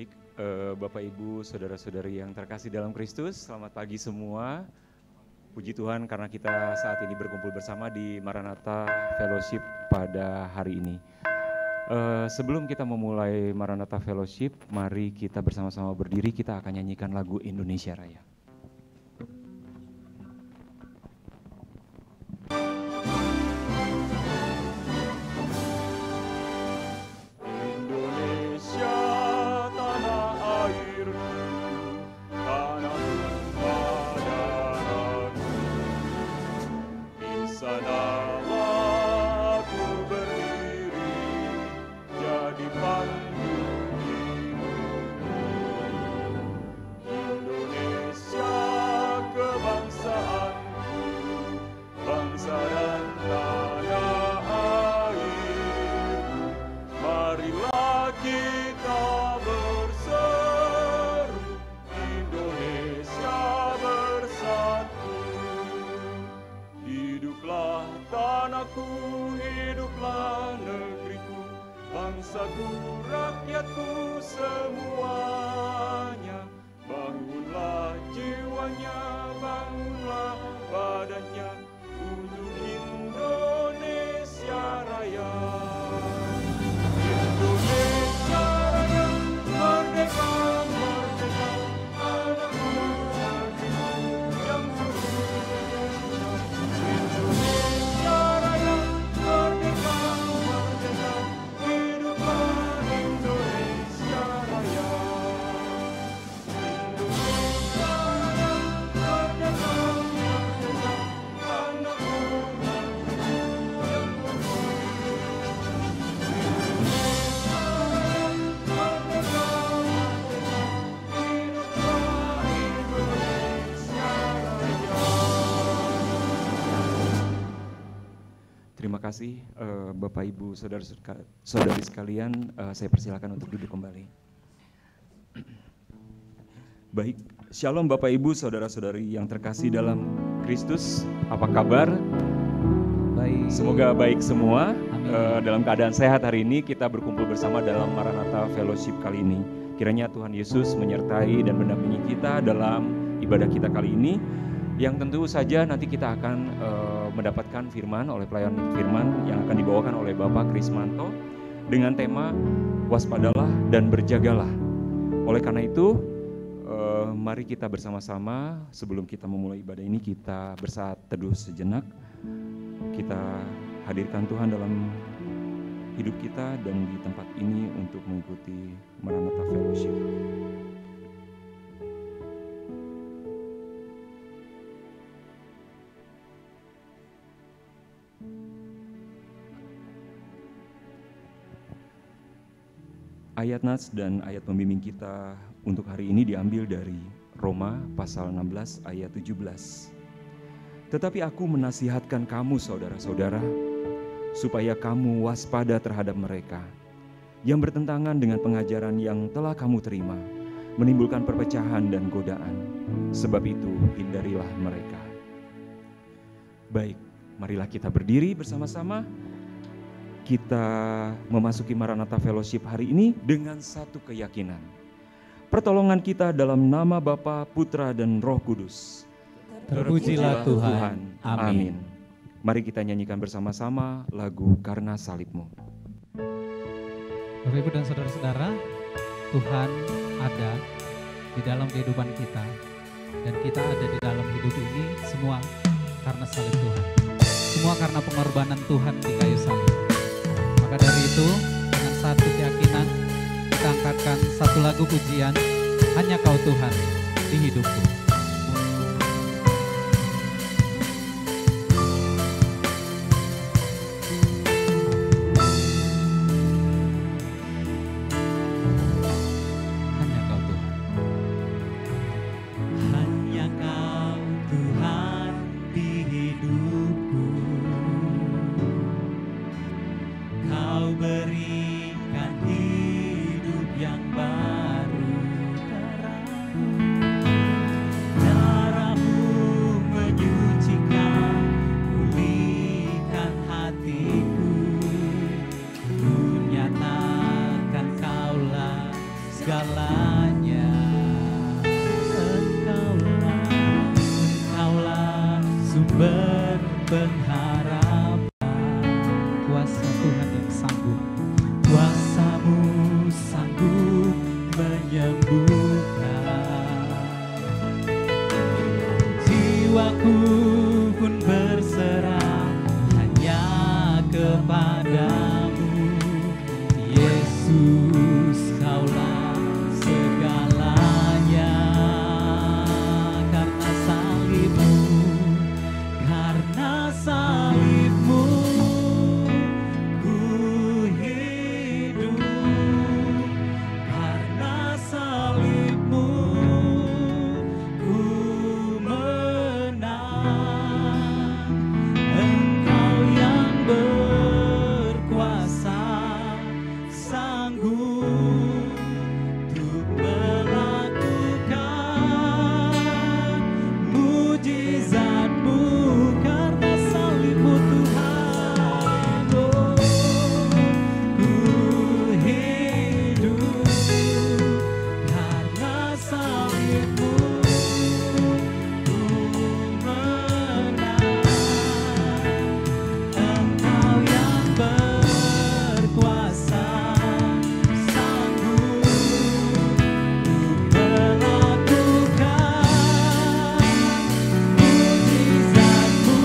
Baik, Bapak Ibu, Saudara-saudari yang terkasih dalam Kristus, selamat pagi semua. Puji Tuhan karena kita saat ini berkumpul bersama di Maranatha Fellowship pada hari ini. Sebelum kita memulai Maranatha Fellowship, mari kita bersama-sama berdiri, kita akan nyanyikan lagu Indonesia Raya. Terima kasih Bapak Ibu saudari sekalian, saya persilakan untuk duduk kembali. Baik, Shalom Bapak Ibu saudara-saudari yang terkasih dalam Kristus, apa kabar? Baik. Semoga baik semua. Dalam keadaan sehat hari ini kita berkumpul bersama dalam Maranatha Fellowship kali ini. Kiranya Tuhan Yesus menyertai dan mendampingi kita dalam ibadah kita kali ini, yang tentu saja nanti kita akan mendapatkan firman oleh pelayan firman yang akan dibawakan oleh Bapak Krismanto dengan tema waspadalah dan berjagalah. Oleh karena itu, mari kita bersama-sama sebelum kita memulai ibadah ini kita bersaat teduh sejenak. Kita hadirkan Tuhan dalam hidup kita dan di tempat ini untuk mengikuti Maranatha Fellowship. Ayat nats dan ayat pembimbing kita untuk hari ini diambil dari Roma pasal 16 ayat 17. Tetapi aku menasihatkan kamu saudara-saudara, supaya kamu waspada terhadap mereka yang bertentangan dengan pengajaran yang telah kamu terima, menimbulkan perpecahan dan godaan. Sebab itu hindarilah mereka. Baik, marilah kita berdiri bersama-sama. Kita memasuki Maranatha Fellowship hari ini dengan satu keyakinan. Pertolongan kita dalam nama Bapa, Putra, dan Roh Kudus. Terpujilah Tuhan. Amin. Mari kita nyanyikan bersama-sama lagu Karena Salibmu. Bapak Ibu dan saudara-saudara, Tuhan ada di dalam kehidupan kita. Dan kita ada di dalam hidup ini semua karena salib Tuhan. Semua karena pengorbanan Tuhan di kayu salib. Maka dari itu, dengan satu keyakinan, kita angkatkan satu lagu pujian, Hanya Kau Tuhan di hidupku. Berikan hidup yang baru terang. sumber pengharapan. Kuasa Tuhan yang sanggup, kuasa-Mu sanggup menyembuhkan. Jiwaku pun berserah hanya kepada-Mu, Yesus, Kaulah segalanya. Karena salib-Mu, karena salib-Mu, ku hidup. Karena salib-Mu, ku menang. Engkau yang berkuasa, sanggup untuk melakukan mujizat-Mu. Karena salib-Mu Tuhan, oh, ku hidup. Karena salib-Mu, ku menang. Engkau yang berkuasa, sanggup untuk melakukan mujizat-Mu di hidupku.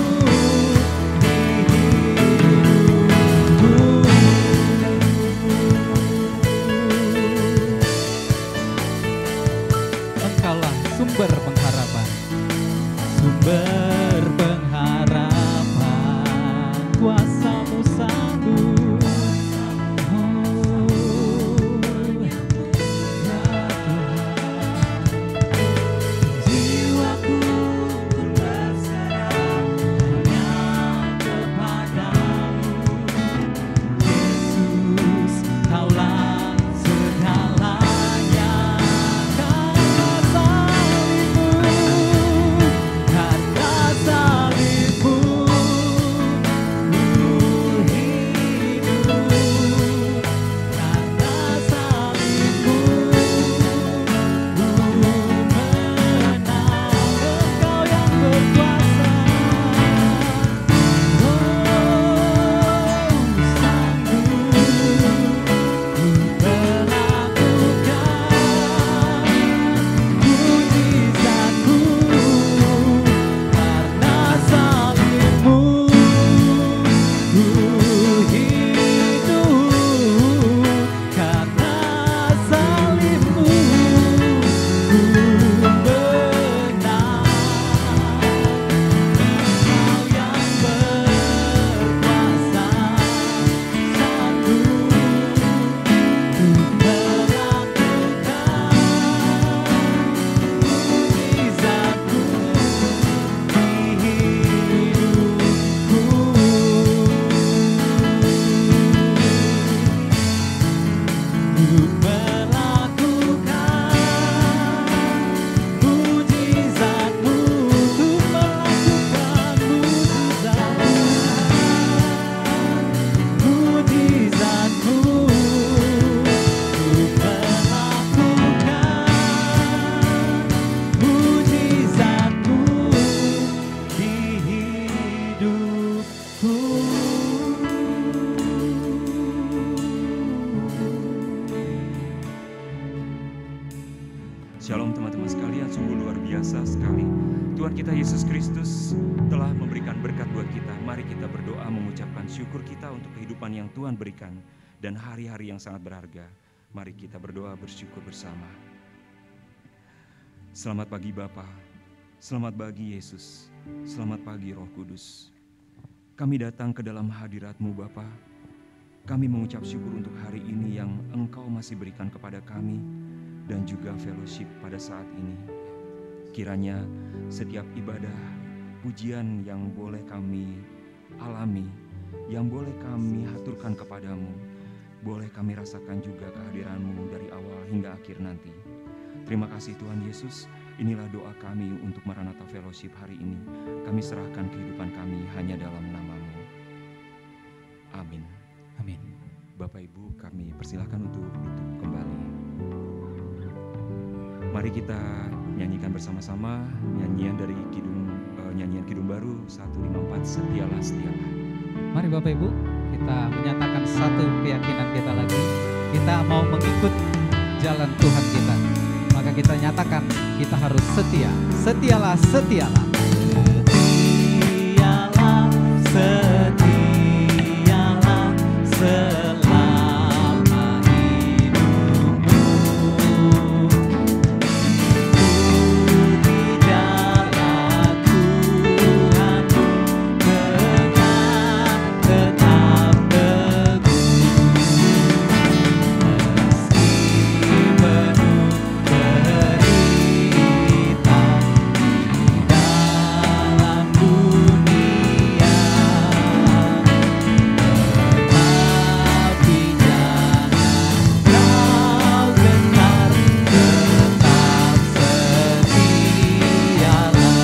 Engkaulah sumber pengharapan, sumber pengharapan. Kuasa-Mu sanggup, oh ya Tuhan. Jiwaku pun berserah hanya kepada-Mu, Yesus, Kaulah segalanya. Karena salib-Mu, karena salib-Mu, ku hidup. Karena salib-Mu, ku menang. Engkau yang berkuasa, oh, sanggup untuk melakukan mujizat-Mu. Karena salib-Mu, ku hidup. Karena salib-Mu, ku menang. Engkau yang berkuasa, sanggup untuk melakukan mujizat-Mu di hidupku. Untuk melakukan mujizat-Mu, untuk melakukan mujizat-Mu, mujizat-Mu, untuk melakukan mujizat-Mu di hidupku. Shalom teman-teman sekalian, sungguh luar biasa sekali. Tuhan kita Yesus Kristus telah memberikan berkat buat kita. Mari kita berdoa mengucapkan syukur kita untuk kehidupan yang Tuhan berikan dan hari-hari yang sangat berharga. Mari kita berdoa bersyukur bersama. Selamat pagi Bapa, selamat pagi Yesus, selamat pagi Roh Kudus. Kami datang ke dalam hadirat-Mu Bapa. Kami mengucap syukur untuk hari ini yang Engkau masih berikan kepada kami dan juga fellowship pada saat ini. Kiranya setiap ibadah, pujian yang boleh kami alami, yang boleh kami haturkan kepadamu, boleh kami rasakan juga kehadiran-Mu dari awal hingga akhir nanti. Terima kasih Tuhan Yesus, inilah doa kami untuk Maranatha Fellowship hari ini. Kami serahkan kehidupan kami hanya dalam nama-Mu. Amin. Amin. Bapak Ibu, kami persilahkan untuk duduk kembali. Mari kita nyanyikan bersama-sama nyanyian dari Kidung nyanyian Kidung Baru 154, Setialah, Setialah. Mari Bapak Ibu, kita menyatakan satu keyakinan kita lagi. Kita mau mengikut jalan Tuhan kita. Maka kita nyatakan kita harus setia. Setialah, setialah. Setialah, setialah, selama hidupku. Tidaklah Tuhanku tetap teguh. Meski penuh derita di dalam dunia, tetapi jangan kau gentar, tetap setialah.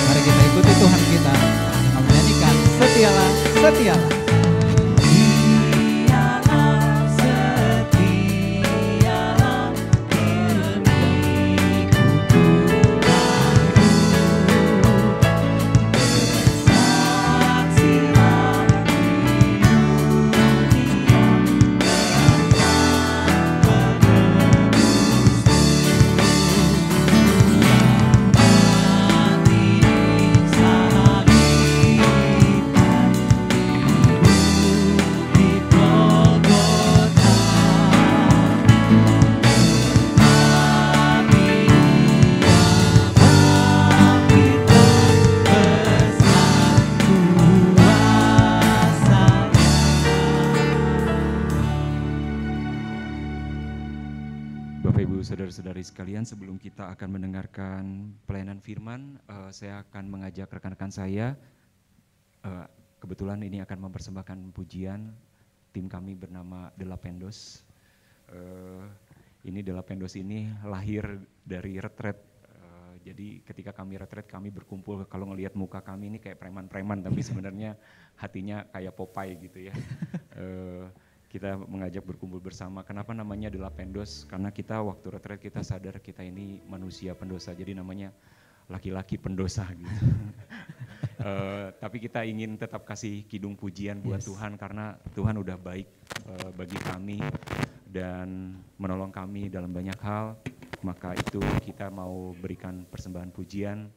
Mari kita ikuti Tuhan kita dengan menyanyikan setialah, setialah. Setialah, setialah, demi bersaksilah di dunia tanpa Bapak Ibu Saudara-saudari sekalian, sebelum kita akan mendengarkan pelayanan firman, saya akan mengajak rekan-rekan saya, kebetulan ini akan mempersembahkan pujian, tim kami bernama The Lapendos. Ini The Lapendos ini lahir dari retret, jadi ketika kami retret kami berkumpul, kalau ngelihat muka kami ini kayak preman-preman, tapi sebenarnya hatinya kayak Popeye gitu ya. Kita mengajak berkumpul bersama. Kenapa namanya The Lapendos? Karena kita waktu retret kita sadar kita ini manusia pendosa, jadi namanya laki-laki pendosa gitu. Tapi kita ingin tetap kasih kidung pujian buat Tuhan karena Tuhan udah baik bagi kami dan menolong kami dalam banyak hal. Maka itu kita mau berikan persembahan pujian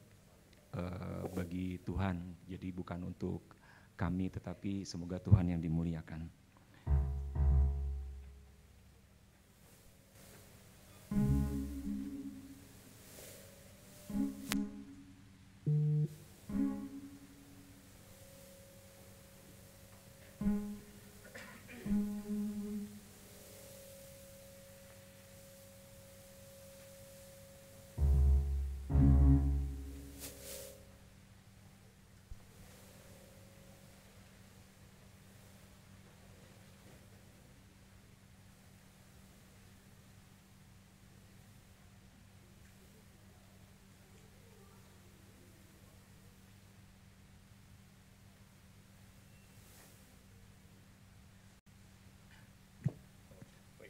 bagi Tuhan. Jadi bukan untuk kami tetapi semoga Tuhan yang dimuliakan.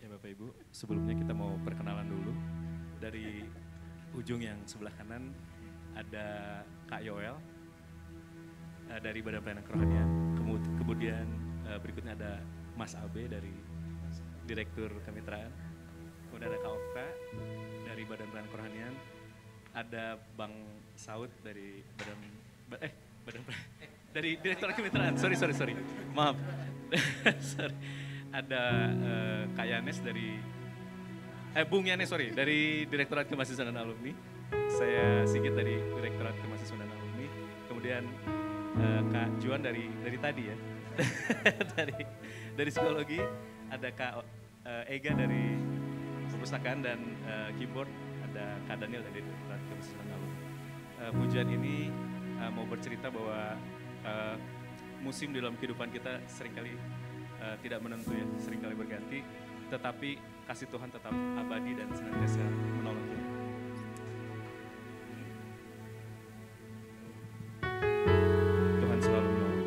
Bapak Ibu, sebelumnya kita mau perkenalan dulu. Dari ujung yang sebelah kanan ada Kak Yoel dari Badan Pelayanan Kerohanian. Kemudian berikutnya ada Mas Abe dari Direktur Kemitraan. Kemudian ada Kak Okta dari Badan Pelayanan Kerohanian. Ada Bang Saud dari dari Direktur Kemitraan. Sorry. Maaf. Sorry. Ada Kak Yanes dari Bung Yanes dari Direktorat Kemahasiswaan dan Alumni. Saya Sigit dari Direktorat Kemahasiswaan dan Alumni. Kemudian Kak Juan dari tadi ya. dari psikologi. Ada Kak Ega dari perpustakaan dan keyboard. Ada Kak Daniel dari Direktorat Kemahasiswaan dan Alumni. Pujian ini mau bercerita bahwa musim dalam kehidupan kita seringkali tidak menentu ya, seringkali berganti, tetapi kasih Tuhan tetap abadi dan senantiasa menolong kita. Tuhan selalu menolong.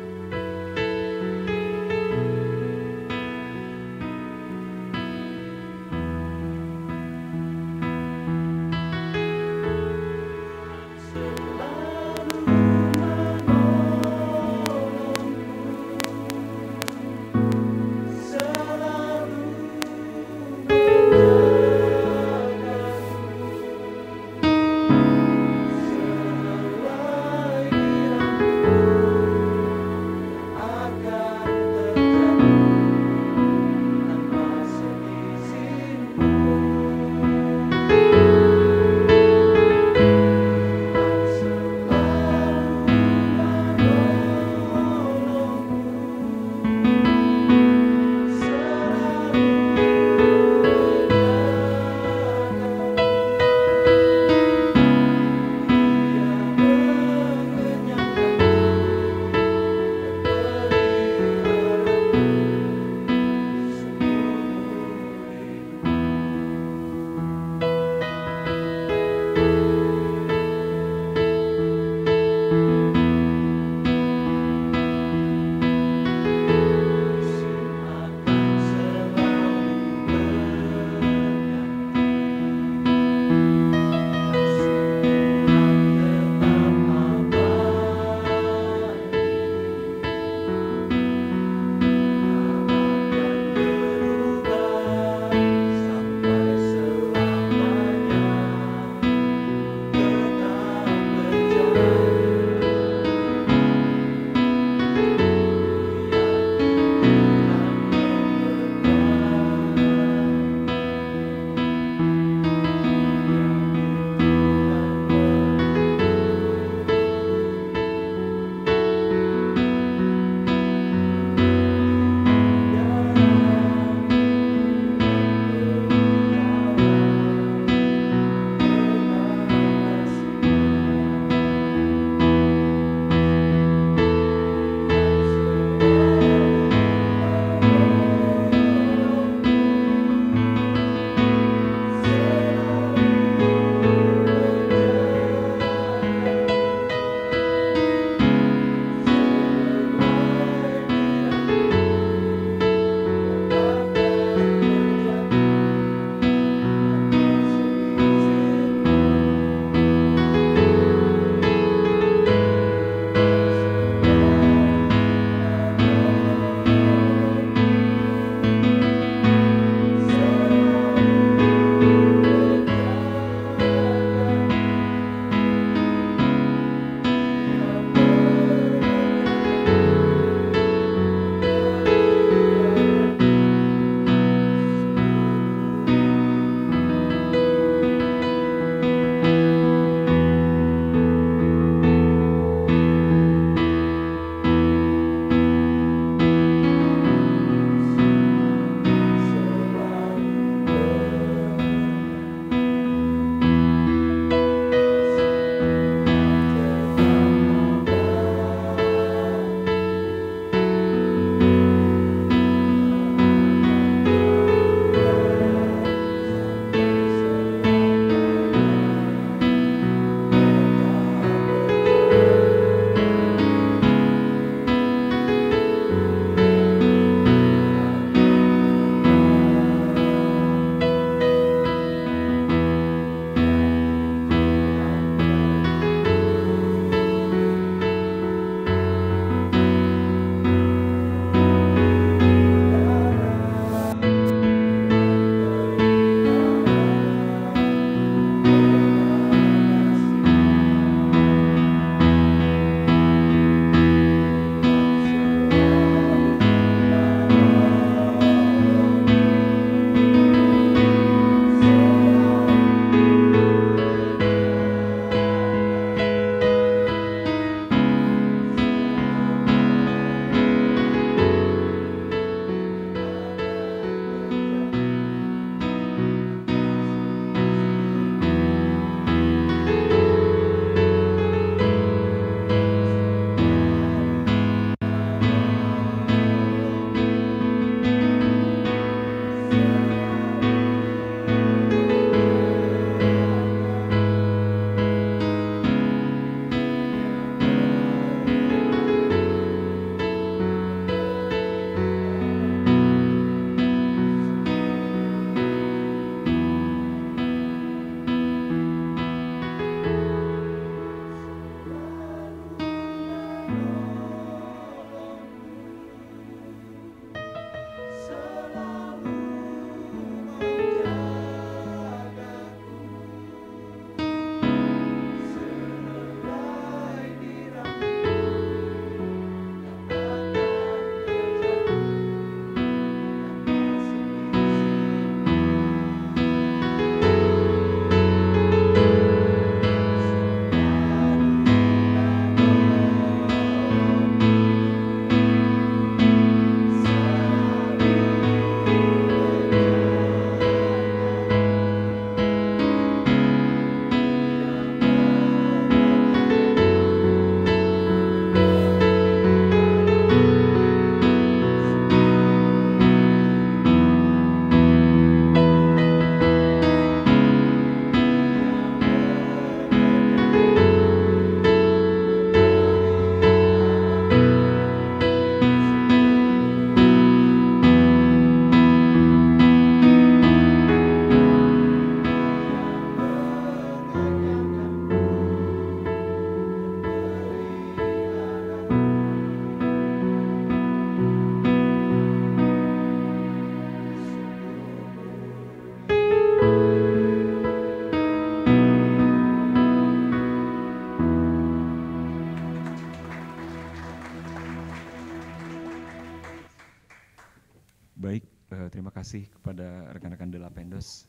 terima kasih kepada rekan-rekan De La Pendos.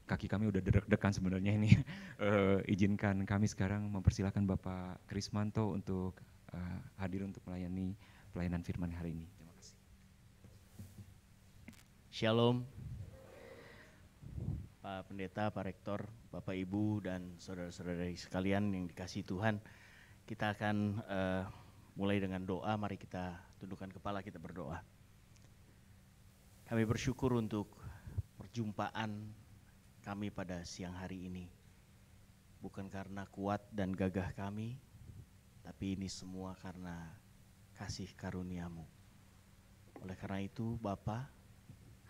Kaki kami udah deg-degan sebenarnya ini. Izinkan kami sekarang mempersilahkan Bapak Krismanto untuk hadir untuk melayani pelayanan firman hari ini. Terima kasih. Shalom, Pak Pendeta, Pak Rektor, Bapak Ibu dan saudara-saudari sekalian yang dikasihi Tuhan. Kita akan mulai dengan doa. Mari kita tundukkan kepala, kita berdoa. Kami bersyukur untuk perjumpaan kami pada siang hari ini. Bukan karena kuat dan gagah kami, tapi ini semua karena kasih karunia-Mu. Oleh karena itu, Bapa,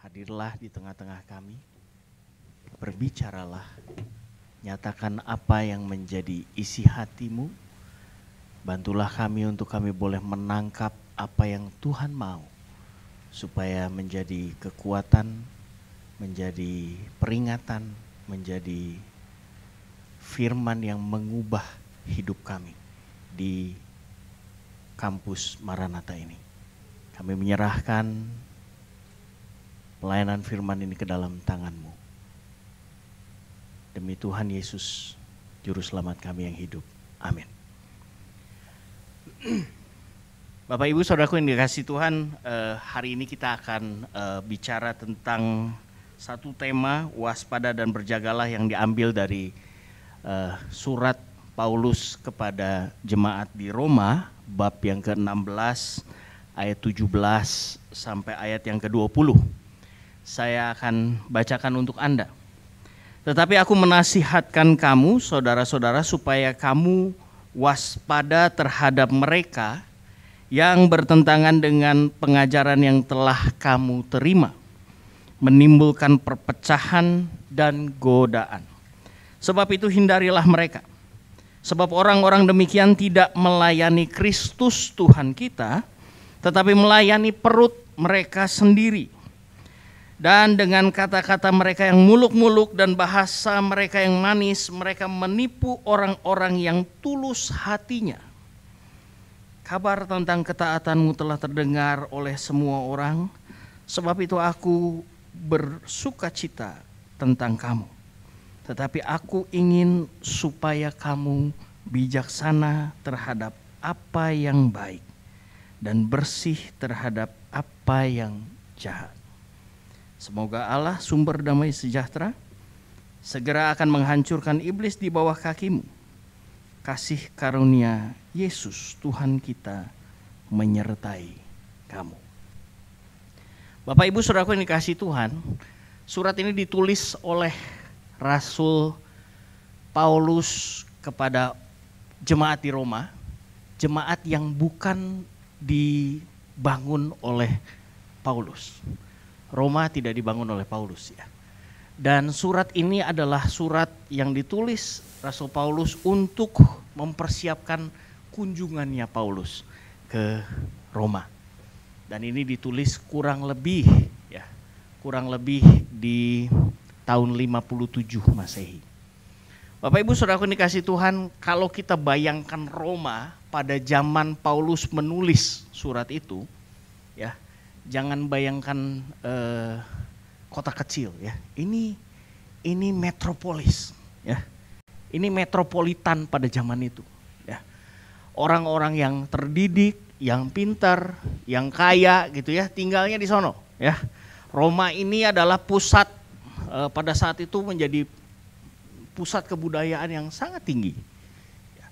hadirlah di tengah-tengah kami. Berbicaralah, nyatakan apa yang menjadi isi hati-Mu. Bantulah kami untuk kami boleh menangkap apa yang Tuhan mau, supaya menjadi kekuatan, menjadi peringatan, menjadi firman yang mengubah hidup kami di kampus Maranatha ini. Kami menyerahkan pelayanan firman ini ke dalam tangan-Mu. Demi Tuhan Yesus, Juru Selamat kami yang hidup. Amin. Bapak Ibu Saudaraku yang dikasihi Tuhan, hari ini kita akan bicara tentang satu tema, waspada dan berjagalah, yang diambil dari surat Paulus kepada jemaat di Roma, bab yang ke-16 ayat 17 sampai ayat yang ke-20. Saya akan bacakan untuk Anda. Tetapi aku menasihatkan kamu, saudara-saudara, supaya kamu waspada terhadap mereka yang bertentangan dengan pengajaran yang telah kamu terima, menimbulkan perpecahan dan godaan. Sebab itu hindarilah mereka. Sebab orang-orang demikian tidak melayani Kristus Tuhan kita, tetapi melayani perut mereka sendiri. Dan dengan kata-kata mereka yang muluk-muluk dan bahasa mereka yang manis, mereka menipu orang-orang yang tulus hatinya. Kabar tentang ketaatanmu telah terdengar oleh semua orang, sebab itu aku bersukacita tentang kamu. Tetapi aku ingin supaya kamu bijaksana terhadap apa yang baik dan bersih terhadap apa yang jahat. Semoga Allah sumber damai sejahtera segera akan menghancurkan iblis di bawah kakimu. Kasih karunia Yesus Tuhan kita menyertai kamu. Bapak Ibu Saudaraku yang dikasihi Tuhan, surat ini ditulis oleh Rasul Paulus kepada jemaat di Roma, jemaat yang bukan dibangun oleh Paulus. Roma tidak dibangun oleh Paulus, ya. Dan surat ini adalah surat yang ditulis Rasul Paulus untuk mempersiapkan kunjungannya Paulus ke Roma. Dan ini ditulis kurang lebih di tahun 57 Masehi. Bapak Ibu Saudaraku dikasihi Tuhan, kalau kita bayangkan Roma pada zaman Paulus menulis surat itu, ya, jangan bayangkan kota kecil, ya. Ini metropolis, ya. Ini metropolitan pada zaman itu, ya. Orang-orang yang terdidik, yang pintar, yang kaya gitu ya, tinggalnya di sono, ya. Roma ini adalah pusat pada saat itu menjadi pusat kebudayaan yang sangat tinggi. Ya.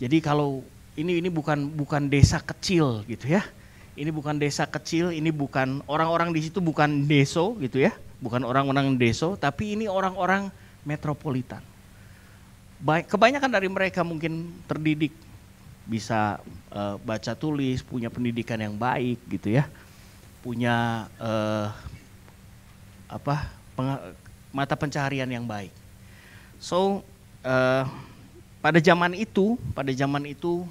Jadi kalau ini bukan desa kecil gitu ya. Ini bukan desa kecil, ini bukan orang-orang di situ bukan deso gitu ya. Bukan orang-orang deso, tapi ini orang-orang metropolitan. Kebanyakan dari mereka mungkin terdidik, bisa baca tulis, punya pendidikan yang baik gitu ya, punya mata pencaharian yang baik. So pada zaman itu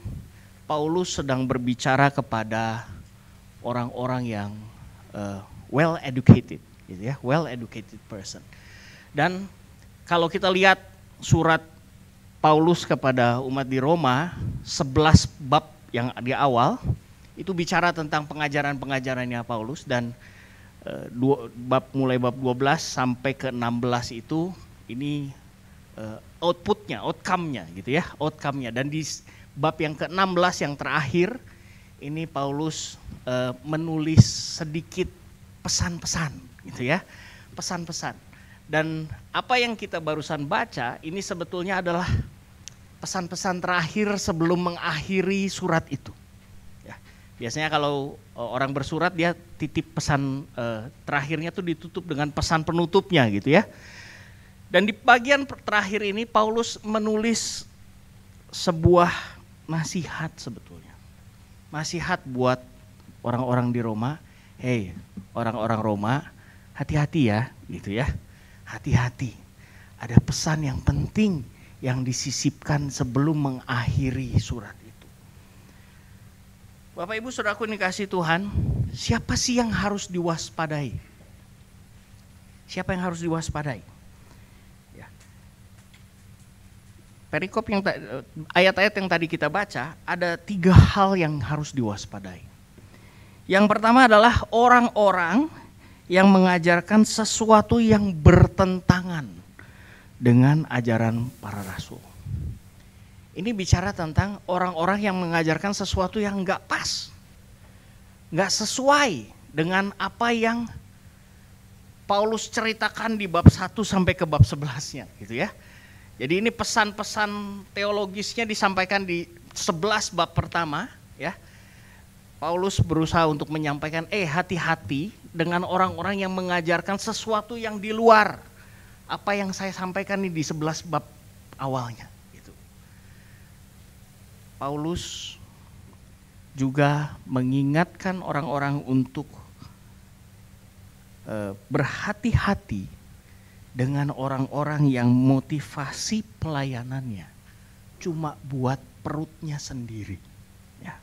Paulus sedang berbicara kepada orang-orang yang well educated, gitu ya, well educated person. Dan kalau kita lihat surat Paulus kepada umat di Roma, 11 bab yang di awal itu bicara tentang pengajaran-pengajarannya Paulus, dan mulai bab 12 sampai ke 16 itu ini outcome-nya gitu ya, outcome-nya. Dan di bab yang ke-16 yang terakhir ini Paulus menulis sedikit pesan-pesan gitu ya, pesan-pesan. Dan apa yang kita barusan baca ini sebetulnya adalah pesan-pesan terakhir sebelum mengakhiri surat itu. Ya, biasanya kalau orang bersurat dia titip pesan terakhirnya tuh ditutup dengan pesan penutupnya gitu ya. Dan di bagian terakhir ini Paulus menulis sebuah nasihat sebetulnya. Nasihat buat orang-orang di Roma. Hei, orang-orang Roma, hati-hati ya, gitu ya. Hati-hati. Ada pesan yang penting yang disisipkan sebelum mengakhiri surat itu. Bapak Ibu Saudaraku yang dikasihi Tuhan, siapa sih yang harus diwaspadai? Siapa yang harus diwaspadai? Perikop yang ayat-ayat yang tadi kita baca, ada 3 hal yang harus diwaspadai. Yang pertama adalah orang-orang yang mengajarkan sesuatu yang bertentangan dengan ajaran para rasul. Ini bicara tentang orang-orang yang mengajarkan sesuatu yang enggak pas, enggak sesuai dengan apa yang Paulus ceritakan di bab 1 sampai ke bab 11-nya gitu ya. Jadi ini pesan-pesan teologisnya disampaikan di 11 bab pertama ya. Paulus berusaha untuk menyampaikan hati-hati dengan orang-orang yang mengajarkan sesuatu yang di luar apa yang saya sampaikan ini di 11 bab awalnya gitu. Paulus juga mengingatkan orang-orang untuk berhati-hati dengan orang-orang yang motivasi pelayanannya cuma buat perutnya sendiri. Ya.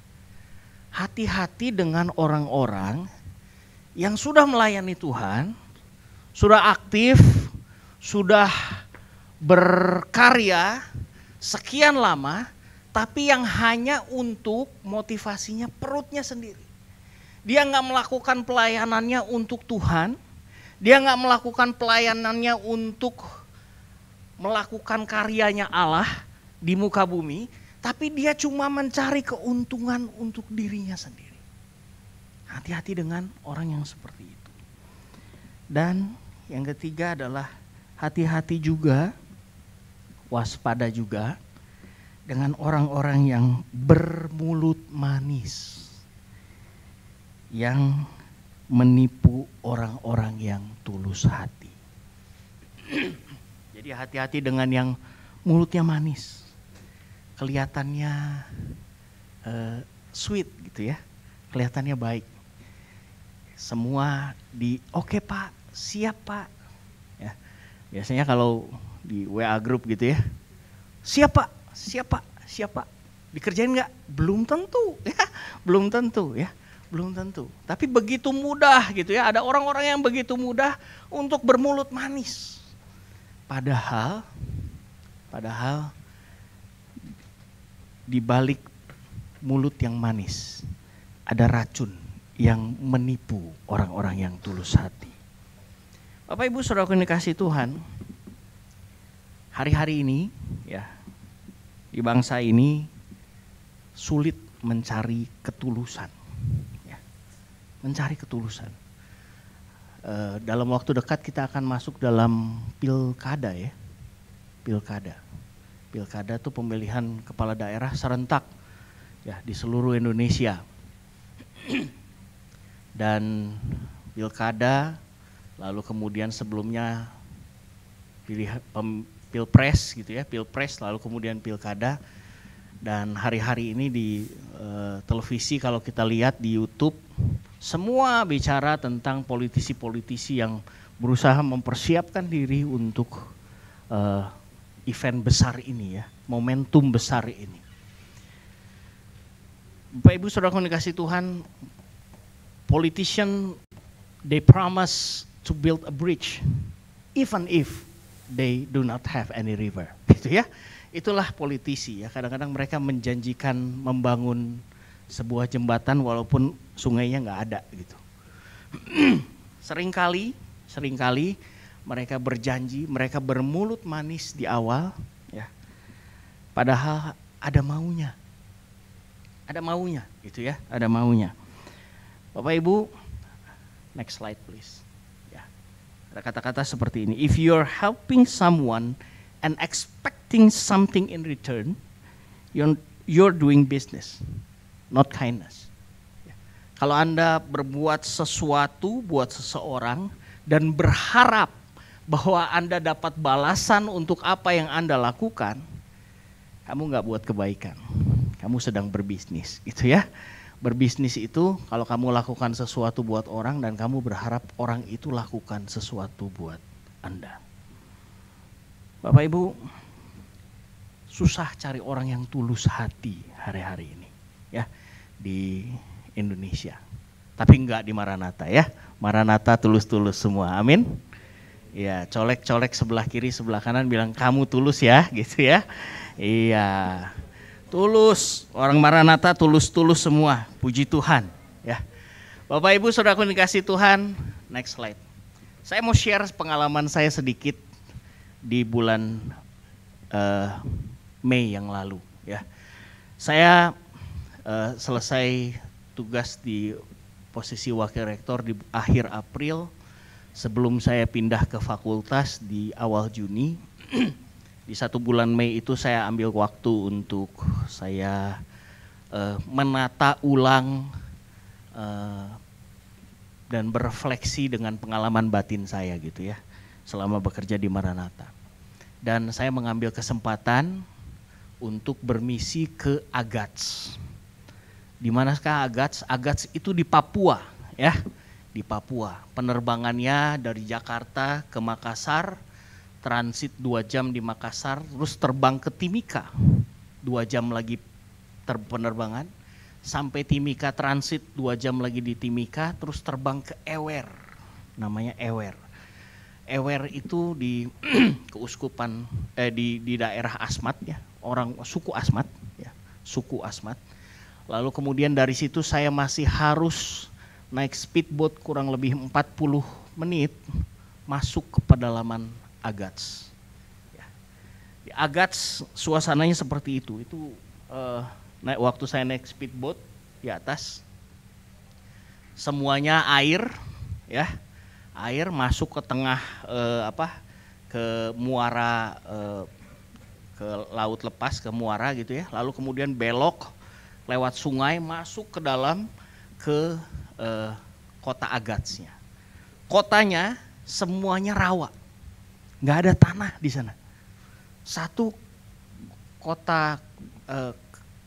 Hati-hati dengan orang-orang yang sudah melayani Tuhan, sudah aktif, sudah berkarya sekian lama, tapi yang hanya untuk motivasinya perutnya sendiri. Dia nggak melakukan pelayanannya untuk Tuhan. Dia nggak melakukan pelayanannya untuk melakukan karyanya Allah di muka bumi, tapi dia cuma mencari keuntungan untuk dirinya sendiri. Hati-hati dengan orang yang seperti itu. Dan yang ketiga adalah hati-hati juga, waspada juga dengan orang-orang yang bermulut manis, yang menipu orang-orang yang tulus hati. Jadi hati-hati dengan yang mulutnya manis, kelihatannya sweet gitu ya, kelihatannya baik. Semua oke Pak, siap Pak. Ya, biasanya kalau di WA grup gitu ya, siap Pak, siap Pak, siap Pak. Dikerjain nggak? Belum tentu ya, belum tentu ya. Belum tentu, tapi begitu mudah gitu ya, ada orang-orang yang begitu mudah untuk bermulut manis. Padahal di balik mulut yang manis ada racun yang menipu orang-orang yang tulus hati. Bapak Ibu Saudaraku yang dikasihi Tuhan, hari-hari ini ya di bangsa ini sulit mencari ketulusan. Mencari ketulusan. Dalam waktu dekat kita akan masuk dalam pilkada ya. Pilkada itu pemilihan kepala daerah serentak ya di seluruh Indonesia. Dan pilkada, lalu kemudian sebelumnya pilpres gitu ya, pilpres lalu kemudian pilkada. Dan hari-hari ini di televisi kalau kita lihat di YouTube, semua bicara tentang politisi-politisi yang berusaha mempersiapkan diri untuk event besar ini ya, momentum besar ini. Bapak Ibu Saudara yang dikasihi Tuhan, politician they promise to build a bridge even if they do not have any river, gitu ya. Itulah politisi ya, kadang-kadang mereka menjanjikan membangun sebuah jembatan walaupun sungainya nggak ada gitu. Seringkali mereka berjanji, mereka bermulut manis di awal, ya. Padahal ada maunya. Ada maunya, gitu ya, ada maunya. Bapak Ibu, next slide please. Ya. Ada kata-kata seperti ini. If you're helping someone and expecting something in return, you're doing business, not kindness. Ya. Kalau Anda berbuat sesuatu buat seseorang dan berharap bahwa Anda dapat balasan untuk apa yang Anda lakukan, kamu nggak buat kebaikan, kamu sedang berbisnis, gitu ya. Berbisnis itu kalau kamu lakukan sesuatu buat orang dan kamu berharap orang itu lakukan sesuatu buat Anda. Bapak Ibu, susah cari orang yang tulus hati hari-hari ini, ya, di Indonesia. Tapi enggak di Maranatha, ya. Maranatha tulus-tulus semua, amin. Ya, colek-colek sebelah kiri, sebelah kanan bilang kamu tulus ya, gitu ya. Iya, tulus, orang Maranatha tulus-tulus semua, puji Tuhan. Ya, Bapak Ibu Saudaraku dikasih Tuhan, next slide. Saya mau share pengalaman saya sedikit di bulan Mei yang lalu. Ya, saya selesai tugas di posisi wakil rektor di akhir April. Sebelum saya pindah ke fakultas di awal Juni, di 1 bulan Mei itu saya ambil waktu untuk saya menata ulang dan berefleksi dengan pengalaman batin saya, gitu ya, selama bekerja di Maranatha. Dan saya mengambil kesempatan untuk bermisi ke Agats. Di manakah Agats? Agats itu di Papua, ya. Di Papua, penerbangannya dari Jakarta ke Makassar, transit 2 jam di Makassar, terus terbang ke Timika, 2 jam lagi penerbangan, sampai Timika transit 2 jam lagi di Timika, terus terbang ke Ewer, namanya Ewer. Ewer itu di keuskupan, di daerah Asmat, ya, orang suku Asmat, ya, suku Asmat. Lalu kemudian dari situ saya masih harus naik speedboat kurang lebih 40 menit masuk ke pedalaman Agats. Ya. Di Agats suasananya seperti itu. Itu waktu saya naik speedboat di atas, semuanya air, ya, air masuk ke tengah ke muara, ke laut lepas, ke muara gitu ya. Lalu kemudian belok lewat sungai masuk ke dalam ke kota Agatsnya. Kotanya semuanya rawa, nggak ada tanah di sana. Satu kota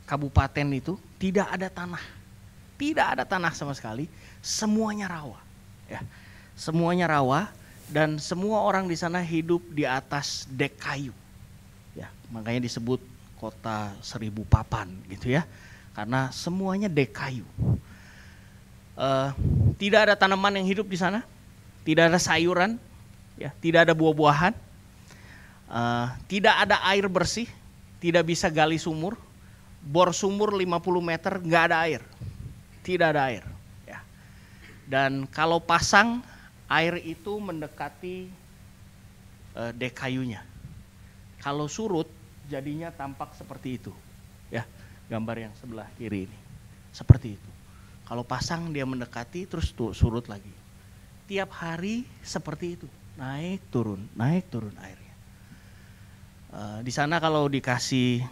kabupaten itu tidak ada tanah sama sekali. Semuanya rawa, ya, semuanya rawa, dan semua orang di sana hidup di atas dek kayu, ya, makanya disebut kota 1000 papan, gitu ya, karena semuanya dek kayu. Tidak ada tanaman yang hidup di sana, tidak ada sayuran, ya, tidak ada buah-buahan, tidak ada air bersih, tidak bisa gali sumur, bor sumur 50 meter nggak ada air, tidak ada air, ya. Dan kalau pasang air itu mendekati dek kayunya, kalau surut jadinya tampak seperti itu, ya, gambar yang sebelah kiri ini, seperti itu. Kalau pasang dia mendekati terus surut lagi. Tiap hari seperti itu, naik turun airnya. Di sana kalau dikasih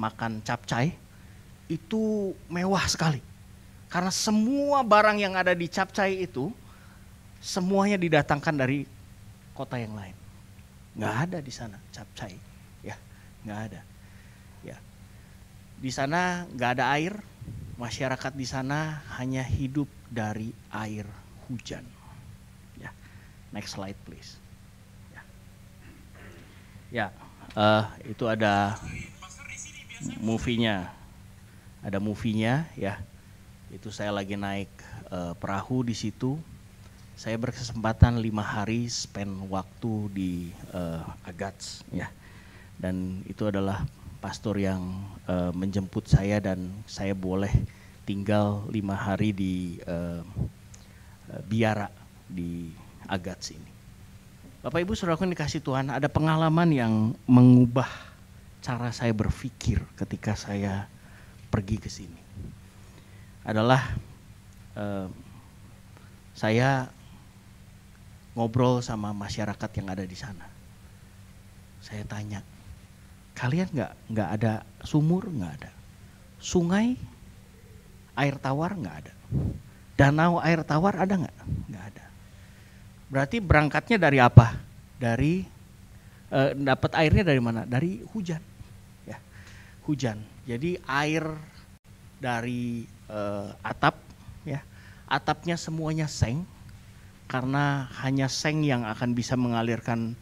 makan capcay itu mewah sekali. Karena semua barang yang ada di capcay itu semuanya didatangkan dari kota yang lain. Nggak ada di sana capcay, ya, nggak ada. Ya, di sana nggak ada air. Masyarakat di sana hanya hidup dari air hujan. Ya, next slide please. Ya, itu ada movie-nya, ya. Itu saya lagi naik perahu di situ. Saya berkesempatan 5 hari spend waktu di Agats, ya. Dan itu adalah pastor yang menjemput saya dan saya boleh tinggal 5 hari di biara di Agats ini. Bapak Ibu Saudaraku yang dikasih Tuhan, ada pengalaman yang mengubah cara saya berpikir ketika saya pergi ke sini. Adalah saya ngobrol sama masyarakat yang ada di sana. Saya tanya, kalian nggak ada sumur? Nggak ada. Sungai, air tawar nggak ada. Danau air tawar ada nggak? Nggak ada. Berarti berangkatnya dari apa? Dari dapat airnya dari mana? Dari hujan. Ya, hujan. Jadi air dari atap, ya, atapnya semuanya seng, karena hanya seng yang akan bisa mengalirkan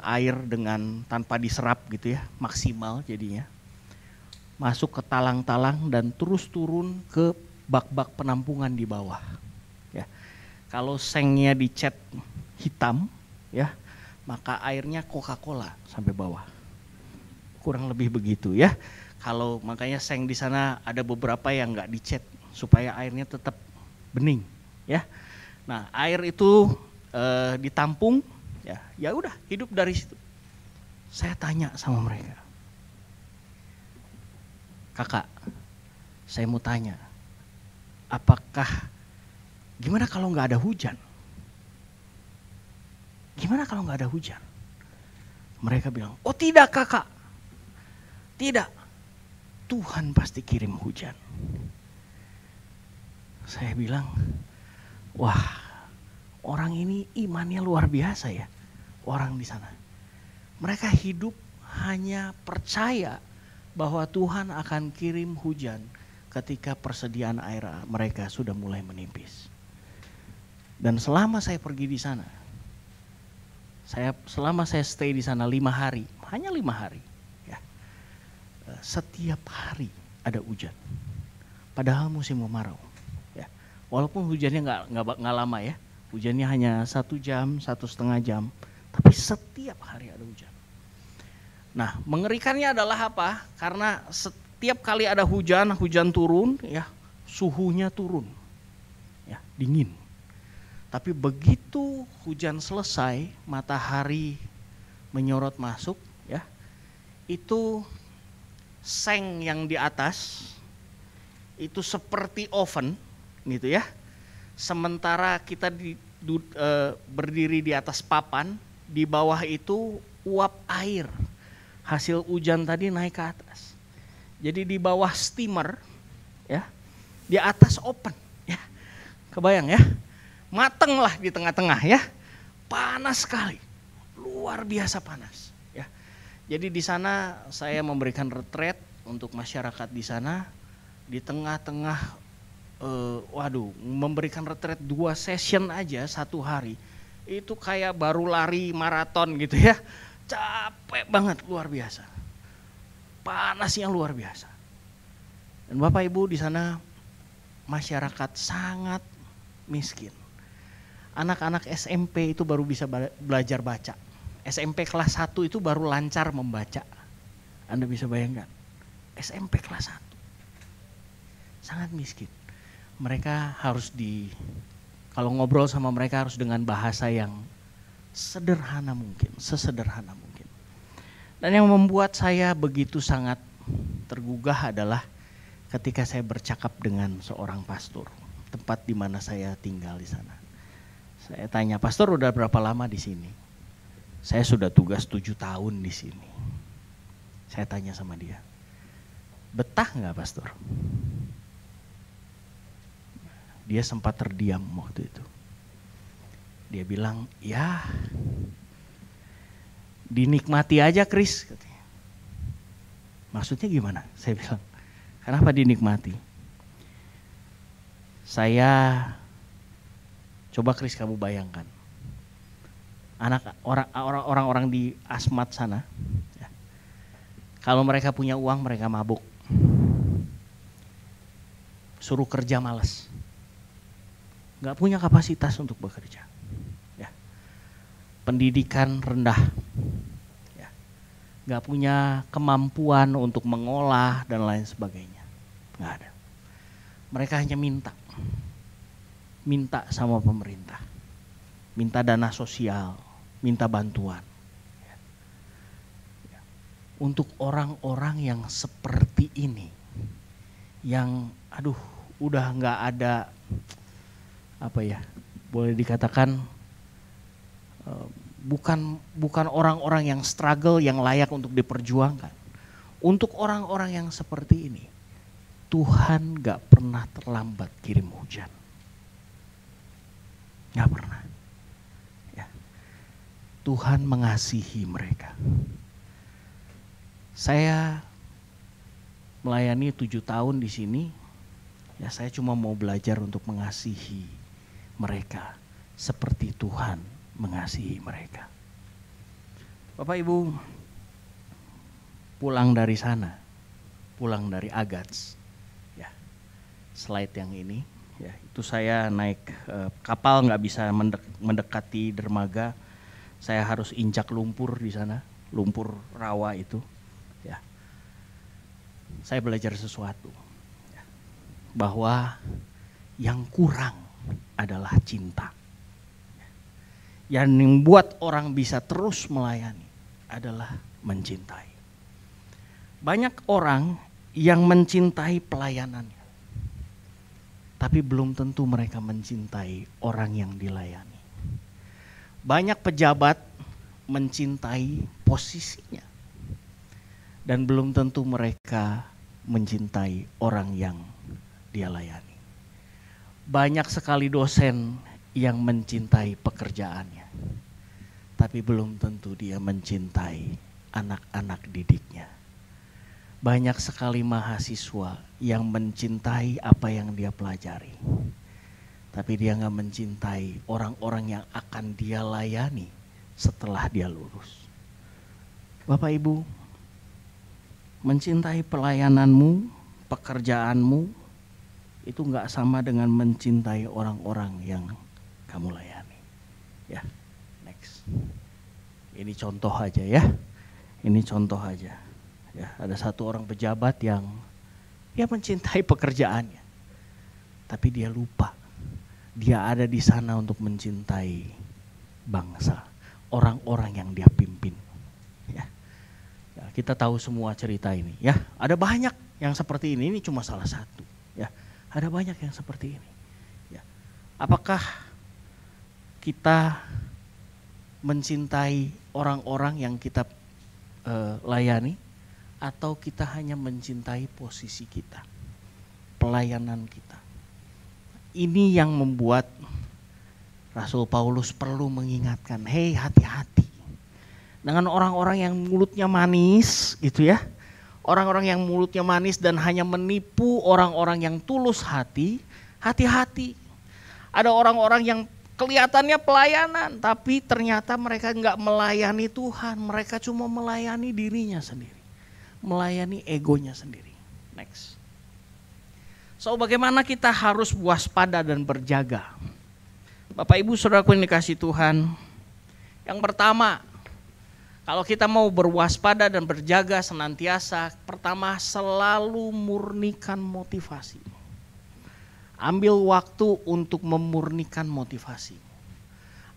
air dengan tanpa diserap gitu ya, maksimal jadinya. Masuk ke talang-talang dan terus turun ke bak-bak penampungan di bawah. Ya. Kalau sengnya dicat hitam, ya, maka airnya Coca-Cola sampai bawah. Kurang lebih begitu ya. Kalau makanya seng di sana ada beberapa yang nggak dicat supaya airnya tetap bening, ya. Nah, air itu ditampung, ya udah hidup dari situ. Saya tanya sama mereka, kakak, saya mau tanya, apakah gimana kalau nggak ada hujan? Gimana kalau nggak ada hujan? Mereka bilang, oh tidak kakak, tidak, Tuhan pasti kirim hujan. Saya bilang, wah, orang ini imannya luar biasa ya, orang di sana. Mereka hidup hanya percaya bahwa Tuhan akan kirim hujan ketika persediaan air mereka sudah mulai menipis. Dan selama saya pergi di sana, selama saya stay di sana 5 hari, hanya 5 hari, ya, setiap hari ada hujan. Padahal musim kemarau, ya. Walaupun hujannya nggak lama ya, hujannya hanya 1 jam, 1,5 jam, tapi setiap hari ada hujan. Nah, mengerikannya adalah apa? Karena setiap kali ada hujan turun, ya, suhunya turun, ya, dingin. Tapi begitu hujan selesai, matahari menyorot masuk, ya, itu seng yang di atas itu seperti oven, gitu ya. Sementara kita berdiri di atas papan, di bawah itu uap air hasil hujan tadi naik ke atas. Jadi di bawah steamer, ya, di atas open, ya, kebayang ya. Mateng lah di tengah-tengah ya, panas sekali, luar biasa panas ya. Jadi di sana saya memberikan retreat untuk masyarakat di sana, di tengah-tengah, memberikan retreat 2 session aja 1 hari, itu kayak baru lari maraton gitu ya, capek banget luar biasa, panasnya luar biasa. Dan Bapak Ibu di sana masyarakat sangat miskin. Anak-anak SMP itu baru bisa belajar baca. SMP kelas 1 itu baru lancar membaca. Anda bisa bayangkan, SMP kelas 1. Sangat miskin. Mereka harus kalau ngobrol sama mereka harus dengan bahasa yang sederhana mungkin, sesederhana mungkin. Dan yang membuat saya begitu sangat tergugah adalah ketika saya bercakap dengan seorang pastor, tempat di mana saya tinggal di sana. Saya tanya, pastor udah berapa lama di sini? Saya sudah tugas 7 tahun di sini. Saya tanya sama dia, betah nggak pastor? Dia sempat terdiam waktu itu. Dia bilang, ya dinikmati aja Kris. Maksudnya gimana? Saya bilang, kenapa dinikmati? Coba Kris kamu bayangkan, orang-orang di Asmat sana, ya, kalau mereka punya uang mereka mabuk, suruh kerja malas, nggak punya kapasitas untuk bekerja, ya. Pendidikan rendah, ya. Nggak punya kemampuan untuk mengolah dan lain sebagainya, nggak ada. Mereka hanya minta minta sama pemerintah, minta dana sosial, minta bantuan. Untuk orang-orang yang seperti ini, yang udah nggak ada boleh dikatakan bukan orang-orang yang struggle yang layak untuk diperjuangkan. Untuk orang-orang yang seperti ini, Tuhan gak pernah terlambat kirim hujan. Gak pernah. Ya. Tuhan mengasihi mereka. Saya melayani 7 tahun di sini, ya saya cuma mau belajar untuk mengasihi mereka seperti Tuhan mengasihi mereka. Bapak Ibu, pulang dari sana, pulang dari Agats, ya slide yang ini, ya itu saya naik kapal nggak bisa mendekati dermaga, saya harus injak lumpur di sana, lumpur rawa itu, ya. Saya belajar sesuatu, ya, bahwa yang kurang adalah cinta. Yang membuat orang bisa terus melayani adalah mencintai. Banyak orang yang mencintai pelayanannya, tapi belum tentu mereka mencintai orang yang dilayani. Banyak pejabat mencintai posisinya, dan belum tentu mereka mencintai orang yang dia layani. Banyak sekali dosen yang mencintai pekerjaannya, tapi belum tentu dia mencintai anak-anak didiknya. Banyak sekali mahasiswa yang mencintai apa yang dia pelajari, tapi dia gak mencintai orang-orang yang akan dia layani setelah dia lulus. Bapak Ibu, mencintai pelayananmu, pekerjaanmu, itu gak sama dengan mencintai orang-orang yang kamu layani. Ya, next. Ini contoh aja ya, ini contoh aja. Ya, ada satu orang pejabat yang dia mencintai pekerjaannya, tapi dia lupa dia ada di sana untuk mencintai bangsa, orang-orang yang dia pimpin. Ya. Ya, kita tahu semua cerita ini. Ya, ada banyak yang seperti ini cuma salah satu. Ya, ada banyak yang seperti ini. Ya. Apakah kita mencintai orang-orang yang kita layani? Atau kita hanya mencintai posisi kita, pelayanan kita. Ini yang membuat Rasul Paulus perlu mengingatkan, hei hati-hati dengan orang-orang yang mulutnya manis gitu ya. Orang-orang yang mulutnya manis dan hanya menipu orang-orang yang tulus hati, hati-hati. Ada orang-orang yang kelihatannya pelayanan, tapi ternyata mereka enggak melayani Tuhan, mereka cuma melayani dirinya sendiri. Melayani egonya sendiri. Next. So bagaimana kita harus waspada dan berjaga? Bapak Ibu Saudaraku yang dikasihi Tuhan, yang pertama, kalau kita mau berwaspada dan berjaga senantiasa, pertama selalu murnikan motivasi. Ambil waktu untuk memurnikan motivasi.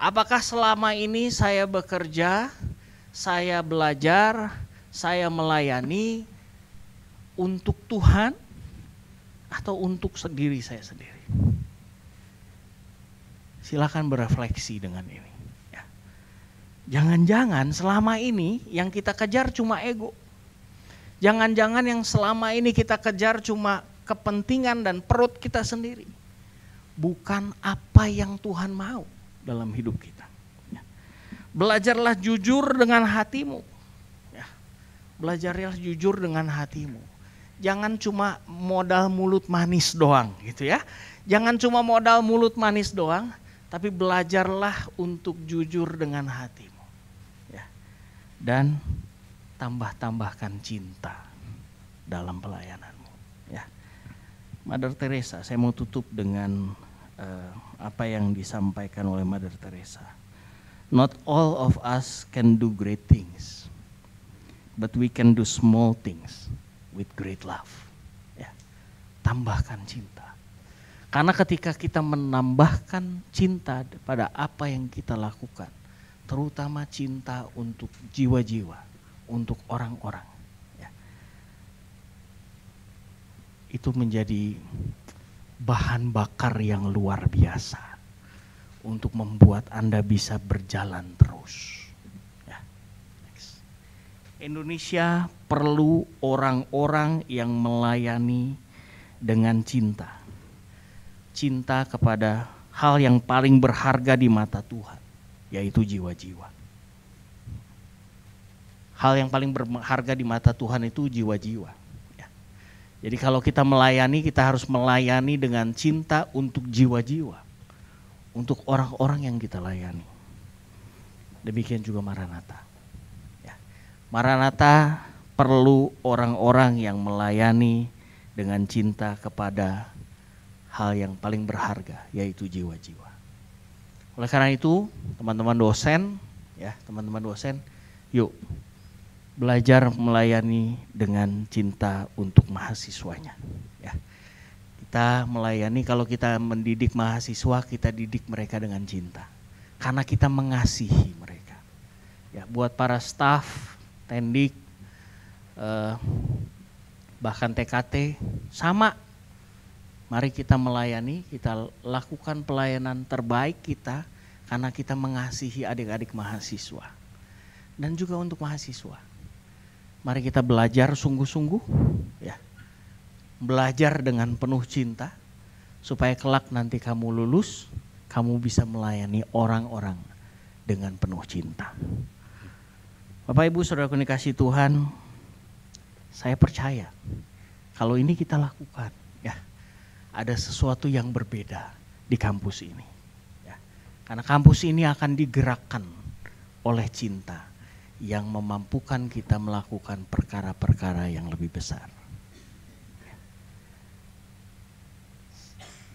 Apakah selama ini saya bekerja, saya belajar, saya melayani untuk Tuhan atau untuk diri saya sendiri? Silakan berefleksi dengan ini. Ya. Jangan-jangan selama ini yang kita kejar cuma ego. Jangan-jangan yang selama ini kita kejar cuma kepentingan dan perut kita sendiri. Bukan apa yang Tuhan mau dalam hidup kita. Ya. Belajarlah jujur dengan hatimu. Belajarlah jujur dengan hatimu. Jangan cuma modal mulut manis doang gitu ya. Jangan cuma modal mulut manis doang, tapi belajarlah untuk jujur dengan hatimu. Ya. Dan tambahkan cinta dalam pelayananmu. Ya. Mother Teresa, saya mau tutup dengan apa yang disampaikan oleh Mother Teresa. Not all of us can do great things, but we can do small things with great love. Ya. Tambahkan cinta. Karena ketika kita menambahkan cinta pada apa yang kita lakukan, terutama cinta untuk jiwa-jiwa, untuk orang-orang, ya, itu menjadi bahan bakar yang luar biasa untuk membuat Anda bisa berjalan terus. Ya. Next. Indonesia perlu orang-orang yang melayani dengan cinta. Cinta kepada hal yang paling berharga di mata Tuhan, yaitu jiwa-jiwa. Hal yang paling berharga di mata Tuhan itu jiwa-jiwa. Ya. Jadi kalau kita melayani, kita harus melayani dengan cinta untuk jiwa-jiwa, untuk orang-orang yang kita layani. Demikian juga Maranatha. Ya. Maranatha perlu orang-orang yang melayani dengan cinta kepada hal yang paling berharga, yaitu jiwa-jiwa. Oleh karena itu, teman-teman dosen, ya, teman-teman dosen, yuk belajar melayani dengan cinta untuk mahasiswanya. Ya. Kita melayani, kalau kita mendidik mahasiswa, kita didik mereka dengan cinta, karena kita mengasihi mereka. Ya, buat para staf, tendik, bahkan TKT, sama. Mari kita melayani, kita lakukan pelayanan terbaik kita karena kita mengasihi adik-adik mahasiswa. Dan juga untuk mahasiswa. Mari kita belajar sungguh-sungguh, ya. Belajar dengan penuh cinta supaya kelak nanti kamu lulus, kamu bisa melayani orang-orang dengan penuh cinta. Bapak Ibu Saudaraku yang dikasihi Tuhan, saya percaya kalau ini kita lakukan, ya, ada sesuatu yang berbeda di kampus ini. Ya. Karena kampus ini akan digerakkan oleh cinta yang memampukan kita melakukan perkara-perkara yang lebih besar.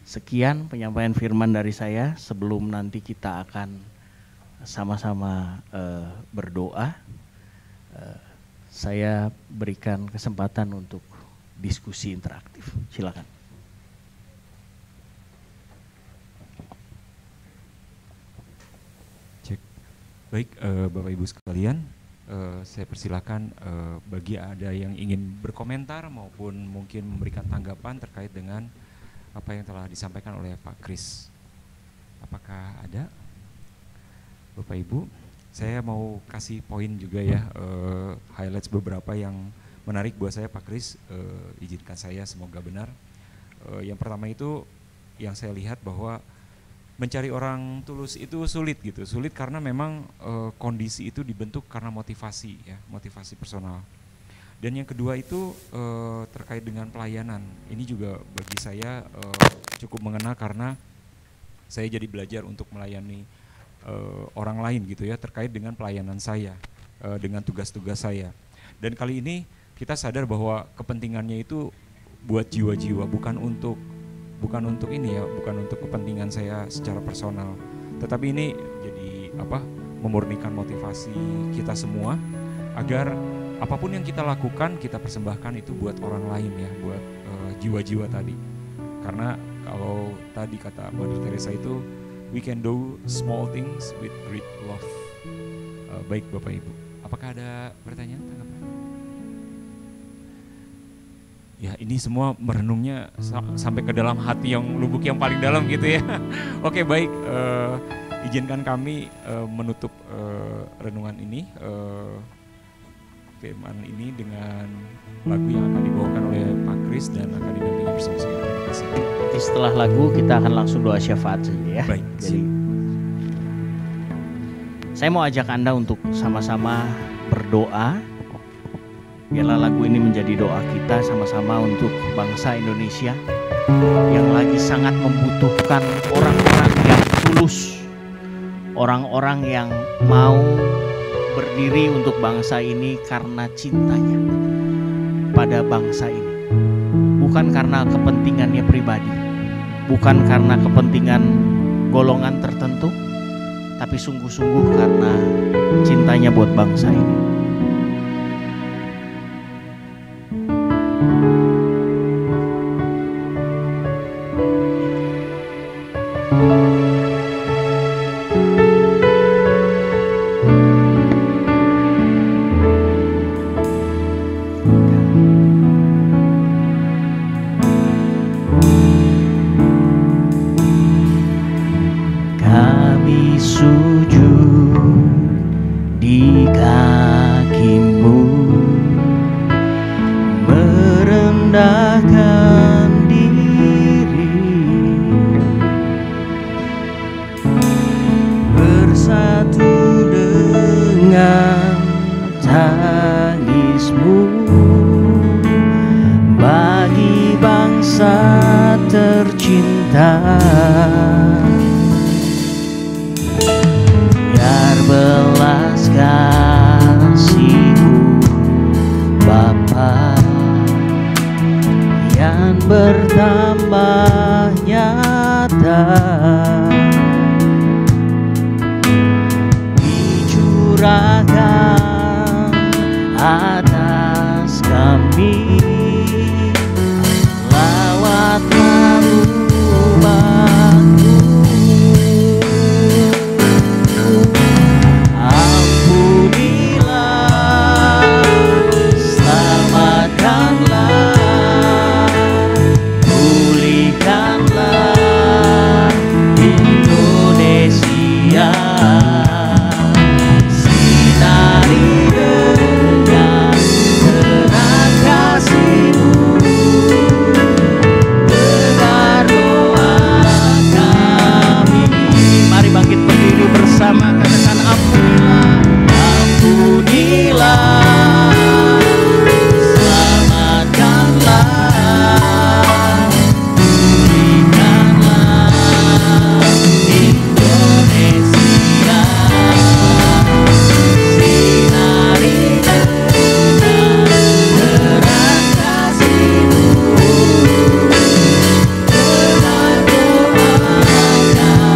Sekian penyampaian firman dari saya sebelum nanti kita akan sama-sama berdoa. Saya berikan kesempatan untuk diskusi interaktif. Silakan. Baik, Bapak Ibu sekalian, saya persilakan bagi ada yang ingin berkomentar maupun mungkin memberikan tanggapan terkait dengan apa yang telah disampaikan oleh Pak Kris. Apakah ada? Bapak Ibu, saya mau kasih poin juga ya, highlights beberapa yang menarik buat saya Pak Kris, izinkan saya semoga benar. Yang pertama itu yang saya lihat bahwa mencari orang tulus itu sulit gitu, sulit karena memang kondisi itu dibentuk karena motivasi ya, motivasi personal. Dan yang kedua itu terkait dengan pelayanan, ini juga bagi saya cukup mengena karena saya jadi belajar untuk melayani orang lain gitu ya, terkait dengan pelayanan saya, dengan tugas-tugas saya. Dan kali ini kita sadar bahwa kepentingannya itu buat jiwa-jiwa, bukan untuk ini ya, bukan untuk kepentingan saya secara personal, tetapi ini jadi memurnikan motivasi kita semua agar apapun yang kita lakukan kita persembahkan itu buat orang lain ya, buat jiwa-jiwa tadi. Karena kalau tadi kata Mother Teresa itu, we can do small things with great love. Baik Bapak Ibu, apakah ada pertanyaan, tanggapan? Ya, ini semua merenungnya sampai ke dalam hati yang lubuk yang paling dalam gitu ya. Oke, baik, izinkan kami menutup renungan ini, firman ini dengan lagu yang akan dibawakan oleh Pak Kris dan akan didampingi bersama saya. Terima kasih. Nanti setelah lagu kita akan langsung doa syafaat saja ya. Baik. Jadi saya mau ajak Anda untuk sama-sama berdoa. Biarlah lagu ini menjadi doa kita sama-sama untuk bangsa Indonesia yang lagi sangat membutuhkan orang-orang yang tulus, orang-orang yang mau berdiri untuk bangsa ini karena cintanya pada bangsa ini. Bukan karena kepentingannya pribadi, bukan karena kepentingan golongan tertentu, tapi sungguh-sungguh karena cintanya buat bangsa ini. kami sujud di kaki-Mu, merendahkan diri, bersatu dengan tangis-Mu bagi bangsa tercinta. Biar belas kasih-Mu Bapa yang bertambah nyata dicurahkan atas kami lewat umat-Mu. Ampunilah, selamatkanlah, pulihkanlah Indonesia. Sinari dengan terang kasih-Mu, dengar doa kami. Mari bangkit berdiri bersama, katakan ampunilah, ampunilah, selamatkanlah, pulihkanlah Indonesia. Sinari dengan terang kasih-Mu, dengar doa kami.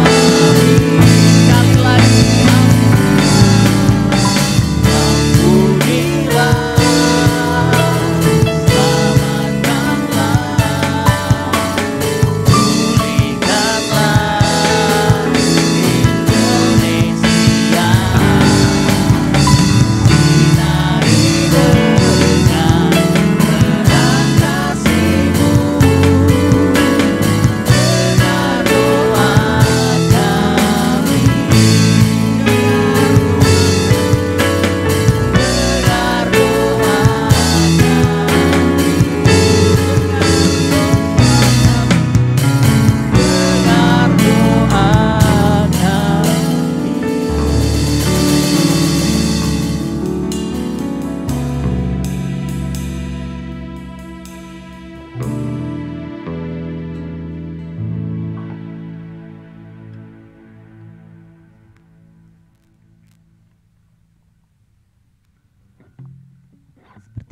Sekali lagi, ampunilah, selamatkanlah, pulihkanlah Indonesia. Sinari dengan terang kasih-Mu, dengar doa kami. Dengar doa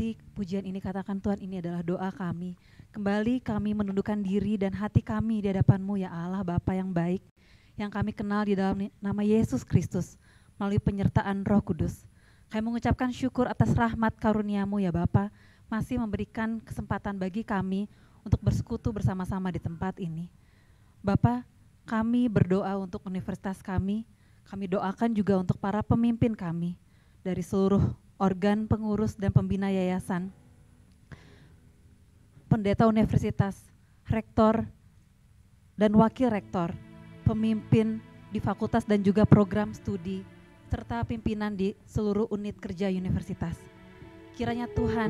Seperti pujian ini katakan, Tuhan, ini adalah doa kami. Kembali kami menundukkan diri dan hati kami di hadapan-Mu, ya Allah Bapa yang baik, yang kami kenal di dalam nama Yesus Kristus melalui penyertaan Roh Kudus. Kami mengucapkan syukur atas rahmat karunia-Mu, ya Bapa, masih memberikan kesempatan bagi kami untuk bersekutu bersama-sama di tempat ini. Bapa, kami berdoa untuk universitas kami doakan juga untuk para pemimpin kami dari seluruh organ pengurus dan pembina yayasan, pendeta universitas, rektor dan wakil rektor, pemimpin di fakultas dan juga program studi, serta pimpinan di seluruh unit kerja universitas. Kiranya Tuhan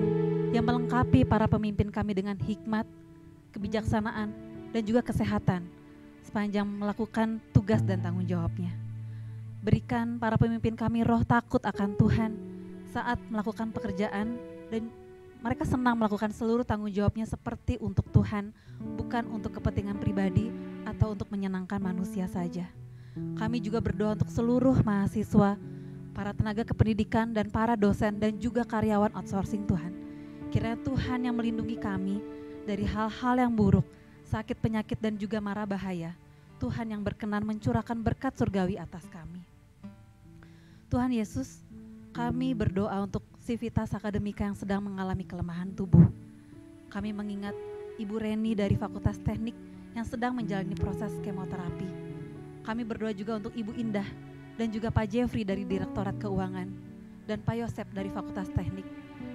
yang melengkapi para pemimpin kami dengan hikmat, kebijaksanaan, dan juga kesehatan sepanjang melakukan tugas dan tanggung jawabnya. Berikan para pemimpin kami roh takut akan Tuhan saat melakukan pekerjaan, dan mereka senang melakukan seluruh tanggung jawabnya seperti untuk Tuhan, bukan untuk kepentingan pribadi atau untuk menyenangkan manusia saja. Kami juga berdoa untuk seluruh mahasiswa, para tenaga kependidikan dan para dosen dan juga karyawan outsourcing Tuhan. Kiranya Tuhan yang melindungi kami dari hal-hal yang buruk, sakit, penyakit dan juga mara bahaya. Tuhan yang berkenan mencurahkan berkat surgawi atas kami. Tuhan Yesus, kami berdoa untuk Civitas Akademika yang sedang mengalami kelemahan tubuh. Kami mengingat Ibu Reni dari Fakultas Teknik yang sedang menjalani proses kemoterapi. Kami berdoa juga untuk Ibu Indah dan juga Pak Jeffrey dari Direktorat Keuangan dan Pak Yosep dari Fakultas Teknik,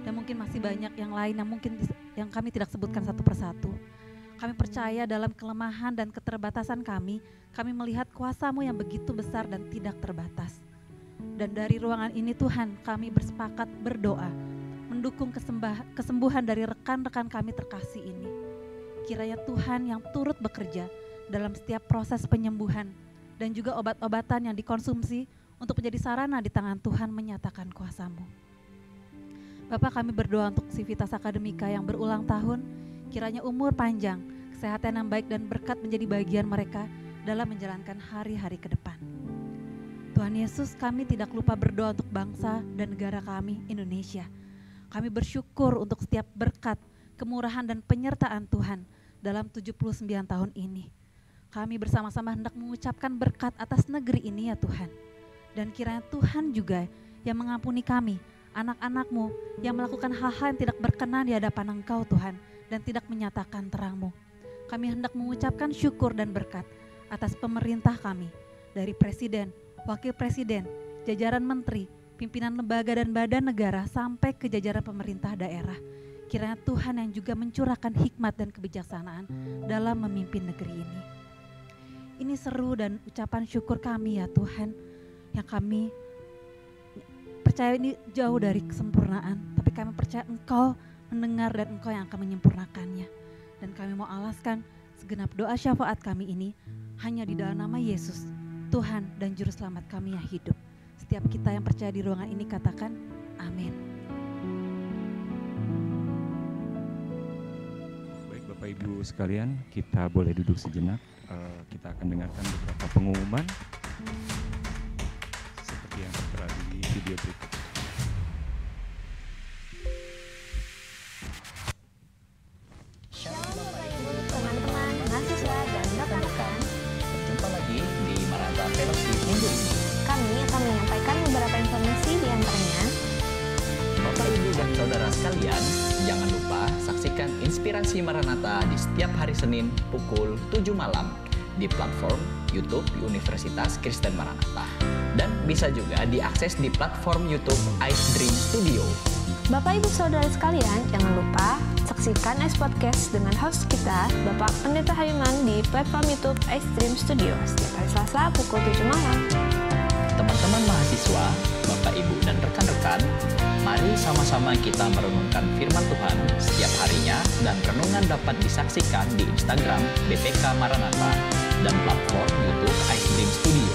dan mungkin masih banyak yang lain yang mungkin yang kami tidak sebutkan satu persatu. Kami percaya dalam kelemahan dan keterbatasan kami melihat kuasa-Mu yang begitu besar dan tidak terbatas. Dan dari ruangan ini Tuhan, kami bersepakat berdoa, mendukung kesembuhan dari rekan-rekan kami terkasih ini. Kiranya Tuhan yang turut bekerja dalam setiap proses penyembuhan dan juga obat-obatan yang dikonsumsi untuk menjadi sarana di tangan Tuhan menyatakan kuasa-Mu. Bapak, kami berdoa untuk Civitas Akademika yang berulang tahun, kiranya umur panjang, kesehatan yang baik dan berkat menjadi bagian mereka dalam menjalankan hari-hari ke depan. Tuhan Yesus, kami tidak lupa berdoa untuk bangsa dan negara kami, Indonesia. Kami bersyukur untuk setiap berkat, kemurahan dan penyertaan Tuhan dalam 79 tahun ini. Kami bersama-sama hendak mengucapkan berkat atas negeri ini ya Tuhan. Dan kiranya Tuhan juga yang mengampuni kami, anak-anak-Mu yang melakukan hal-hal yang tidak berkenan di hadapan Engkau Tuhan dan tidak menyatakan terang-Mu. Kami hendak mengucapkan syukur dan berkat atas pemerintah kami, dari Presiden, Wakil Presiden, jajaran menteri, pimpinan lembaga dan badan negara sampai ke jajaran pemerintah daerah. Kiranya Tuhan yang juga mencurahkan hikmat dan kebijaksanaan dalam memimpin negeri ini. Ini seru dan ucapan syukur kami ya Tuhan, yang kami percaya ini jauh dari kesempurnaan, tapi kami percaya Engkau mendengar dan Engkau yang akan menyempurnakannya. Dan kami mau alaskan segenap doa syafaat kami ini hanya di dalam nama Yesus, Tuhan dan Juru Selamat kami yang hidup. Setiap kita yang percaya di ruangan ini katakan amin. Baik Bapak Ibu sekalian, kita boleh duduk sejenak. Kita akan dengarkan beberapa pengumuman seperti yang tertera di video berikut. Teman-teman, mahasiswa dan rekan-rekan, Berjumpa lagi di Maranatha Fellowship minggu ini. kami akan menyampaikan beberapa informasi di antaranya. Bapak, Ibu, dan Saudara sekalian, jangan lupa saksikan Inspirasi Maranatha di setiap hari Senin pukul 7 malam di platform YouTube Universitas Kristen Maranatha. Dan bisa juga diakses di platform YouTube Ice Dream Studio. Bapak Ibu Saudara sekalian, jangan lupa saksikan Ice Podcast dengan host kita, Bapak Pendeta Hayuman di platform YouTube Ice Dream Studio setiap hari Selasa pukul 7 malam. Teman-teman mahasiswa, Bapak, Ibu, dan rekan-rekan, mari sama-sama kita merenungkan firman Tuhan setiap harinya, dan renungan dapat disaksikan di Instagram BPK Maranatha dan platform YouTube Ice Dream Studio.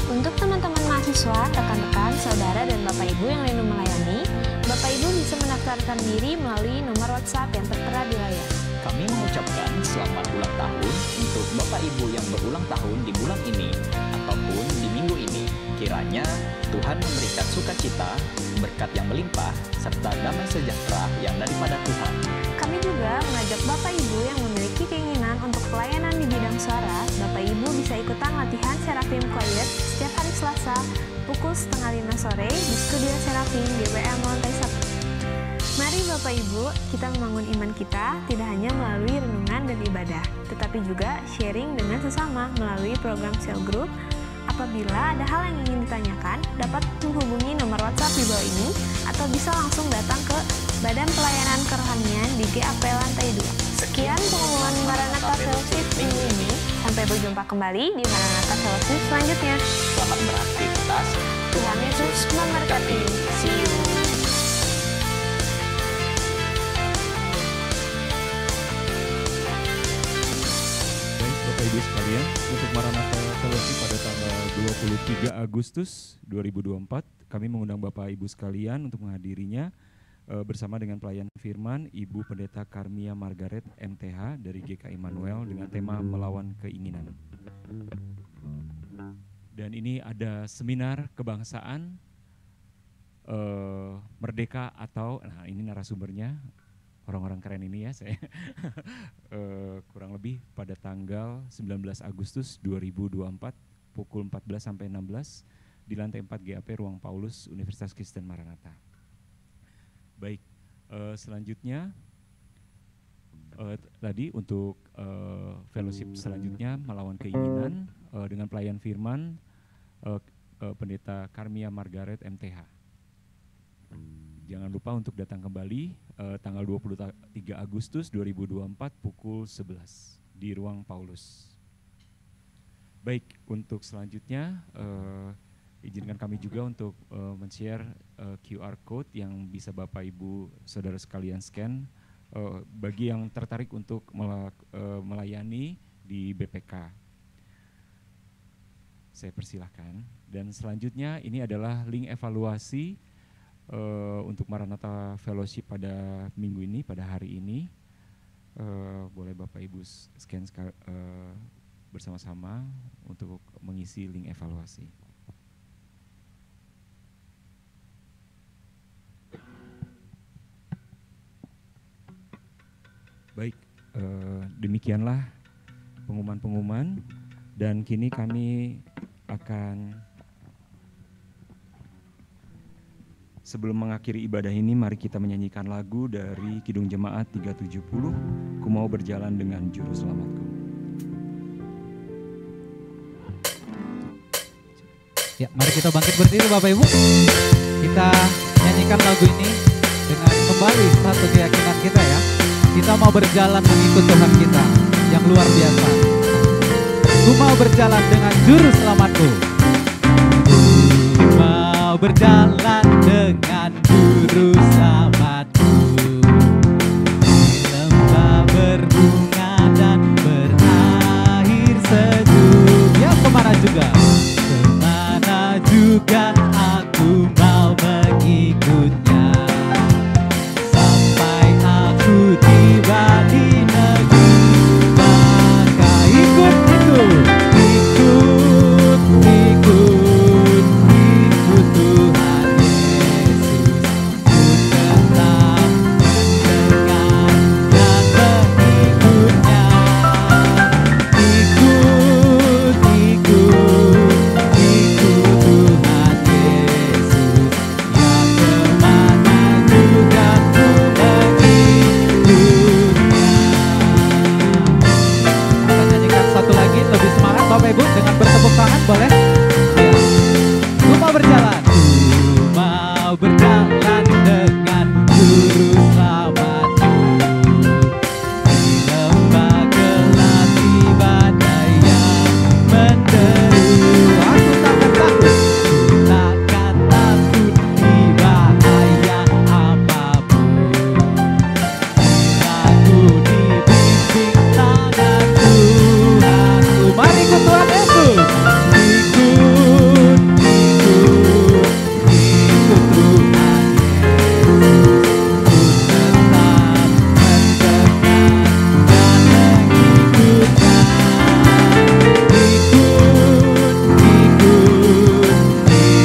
Untuk teman-teman mahasiswa, rekan-rekan, saudara, dan Bapak Ibu yang rindu melayani, Bapak Ibu bisa mendaftarkan diri melalui nomor WhatsApp yang tertera di layar. Kami mengucapkan selamat ulang tahun untuk Bapak Ibu yang berulang tahun di bulan ini ataupun di minggu ini. Kiranya Tuhan memberikan sukacita, berkat yang melimpah, serta damai sejahtera yang daripada Tuhan. Kami juga mengajak Bapak Ibu yang memiliki keinginan untuk pelayanan di bidang suara, Bapak Ibu bisa ikutan latihan Seraphim Choir setiap hari Selasa pukul 4:30 sore di Studio Seraphim GWM Lantai 1. Mari Bapak Ibu, kita membangun iman kita tidak hanya melalui renungan dan ibadah, tetapi juga sharing dengan sesama melalui program cell group. Apabila ada hal yang ingin ditanyakan, dapat menghubungi nomor WhatsApp di bawah ini atau bisa langsung datang ke Badan Pelayanan Kerohanian di GAP Lantai 2. Sekian pengumuman Maranatha Fellowship minggu ini. Sampai berjumpa kembali di Maranatha Fellowship selanjutnya. Selamat beraktivitas. Tuhan Yesus memberkati. See you. Baik Bapak Ibu sekalian, untuk Maranatha Fellowship pada tanggal 23 Agustus 2024, kami mengundang Bapak Ibu sekalian untuk menghadirinya bersama dengan pelayan firman Ibu Pendeta Karmia Margaret MTH dari GKI Immanuel dengan tema Melawan Keinginan. Dan ini ada seminar kebangsaan Merdeka atau, nah ini narasumbernya, orang-orang keren ini ya saya, kurang lebih pada tanggal 19 Agustus 2024 pukul 14 sampai 16 di lantai 4 GAP Ruang Paulus Universitas Kristen Maranatha. Baik, selanjutnya tadi untuk fellowship selanjutnya Melawan Keinginan dengan pelayan firman Pendeta Karmia Margaret MTH. Jangan lupa untuk datang kembali tanggal 23 Agustus 2024 pukul 11 di Ruang Paulus. Baik, untuk selanjutnya izinkan kami juga untuk men-share QR Code yang bisa Bapak Ibu Saudara sekalian scan bagi yang tertarik untuk melayani di BPK. Saya persilahkan. Dan selanjutnya ini adalah link evaluasi untuk Maranatha Fellowship pada minggu ini, pada hari ini. Boleh Bapak Ibu scan bersama-sama untuk mengisi link evaluasi. Baik, demikianlah pengumuman-pengumuman, dan kini kami akan, sebelum mengakhiri ibadah ini, mari kita menyanyikan lagu dari Kidung Jemaat 370, Ku Mau Berjalan Dengan Juru Selamatku. Ya, mari kita bangkit berdiri Bapak Ibu. Kita nyanyikan lagu ini dengan kembali satu keyakinan kita ya. Kita mau berjalan mengikut Tuhan kita yang luar biasa. Ku mau berjalan dengan juru selamatku. Ku mau berjalan dengan juru selamatku. Di lembah berbunga dan berair sejuk. Ya, kemana juga? Kemana juga aku mau mengikutnya. Sampai aku tiba di negeri, maka ikut Tuhan Yesus. Ku tetap mendengar dan mengikutnya. Ikut Tuhan Yesus, yang kemana juga ku mengikutnya. Kita nyanyikan satu lagi lebih semangat Bapak Ibu dengan bertepuk tangan, boleh? Ya. Ku mau berjalan. Ku mau berjalan dengan juru selamatku. Di lembah gelap di badai yang menderu. Aku takkan takut. Ku takkan takut di bahaya apapun. Aku dibimbing tangan Tuhanku. Mari ikut Tuhan Yesus. Ikut Tuhan Yesus. Ku tetap mendengar dan mengikutnya.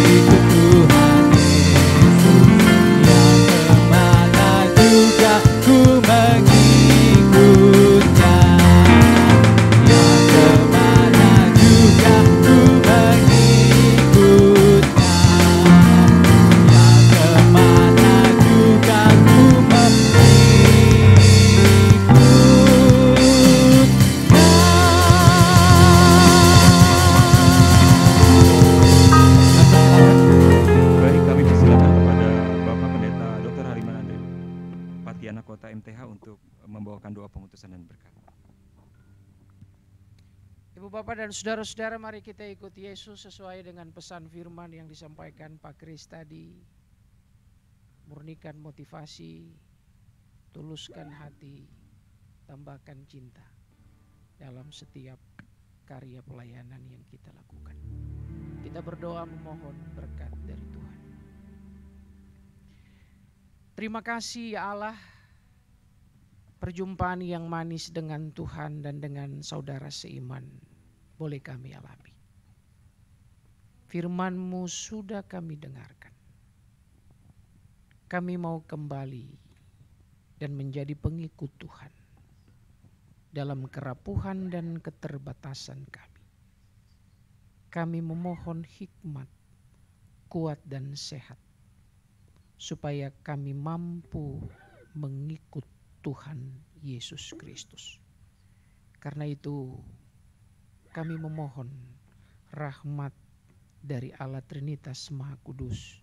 Ikut Tuhan Yesus, yang kemana juga ku mengikutnya. Yang kemana juga ku mengikutnya. Yang kemana juga ku Baik, kami persilakan kepada Bapak Pendeta Dr. Hariman Andre Patiana Kota MTH untuk membawakan doa pengutusan dan berkat. Ibu Bapak dan saudara-saudara, mari kita ikut Yesus sesuai dengan pesan firman yang disampaikan Pak Kris tadi. Murnikan motivasi, tuluskan hati, tambahkan cinta dalam setiap karya pelayanan yang kita lakukan. Kita berdoa memohon berkat dari Tuhan. Terima kasih ya Allah, perjumpaan yang manis dengan Tuhan dan dengan saudara seiman boleh kami alami. Firman-Mu sudah kami dengarkan. Kami mau kembali dan menjadi pengikut Tuhan dalam kerapuhan dan keterbatasan kami. Kami memohon hikmat, kuat dan sehat, supaya kami mampu mengikut Tuhan Yesus Kristus. Karena itu kami memohon rahmat dari Allah Trinitas Maha Kudus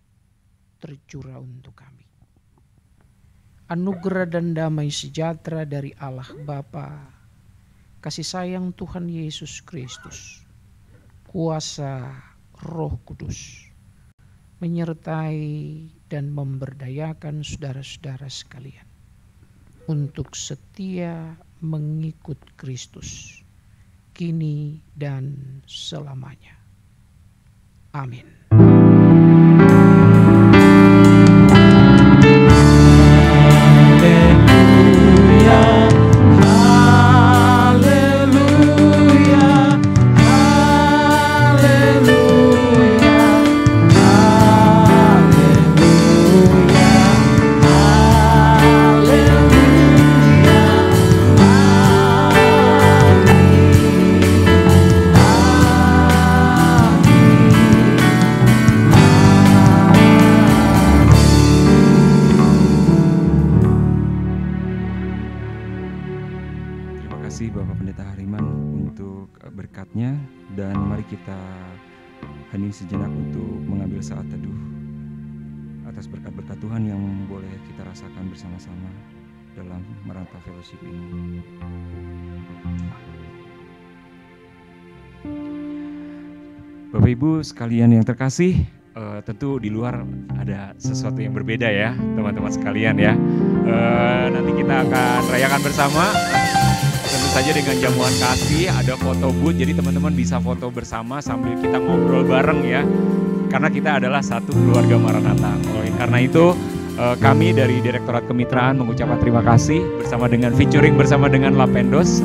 tercurah untuk kami. anugerah dan damai sejahtera dari Allah Bapa, kasih sayang Tuhan Yesus Kristus, kuasa Roh Kudus, menyertai dan memberdayakan saudara-saudara sekalian untuk setia mengikut Kristus, kini dan selamanya. Amin. Dan mari kita hening sejenak untuk mengambil saat teduh atas berkat-berkat Tuhan yang boleh kita rasakan bersama-sama dalam Maranatha Fellowship ini. Bapak Ibu sekalian yang terkasih, tentu di luar ada sesuatu yang berbeda ya teman-teman sekalian ya. Nanti kita akan rayakan bersama. Tentu saja dengan jamuan kasih, ada foto booth, jadi teman-teman bisa foto bersama sambil kita ngobrol bareng ya. Karena kita adalah satu keluarga Maranatha. Karena itu kami dari Direktorat Kemitraan mengucapkan terima kasih bersama dengan featuring bersama dengan Lapendos.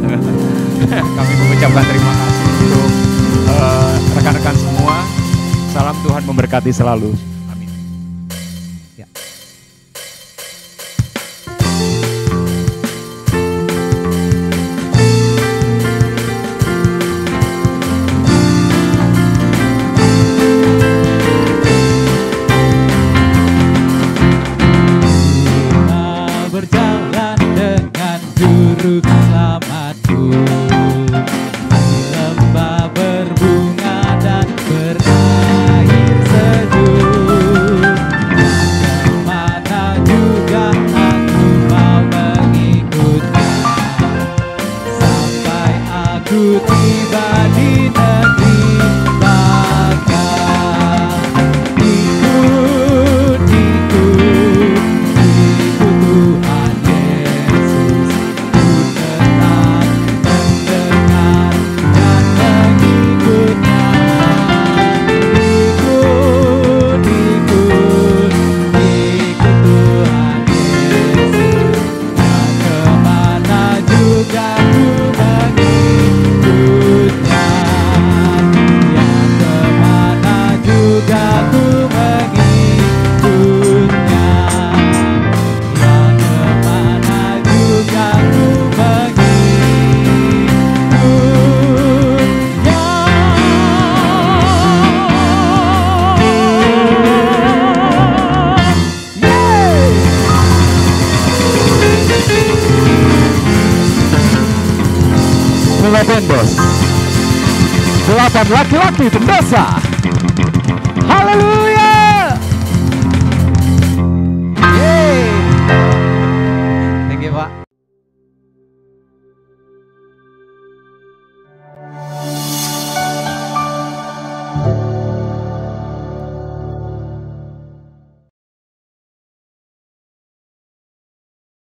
Kami mengucapkan terima kasih untuk rekan-rekan semua. Salam Tuhan memberkati selalu. Amin. Ya. Lapendos, 8 laki-laki pendosa.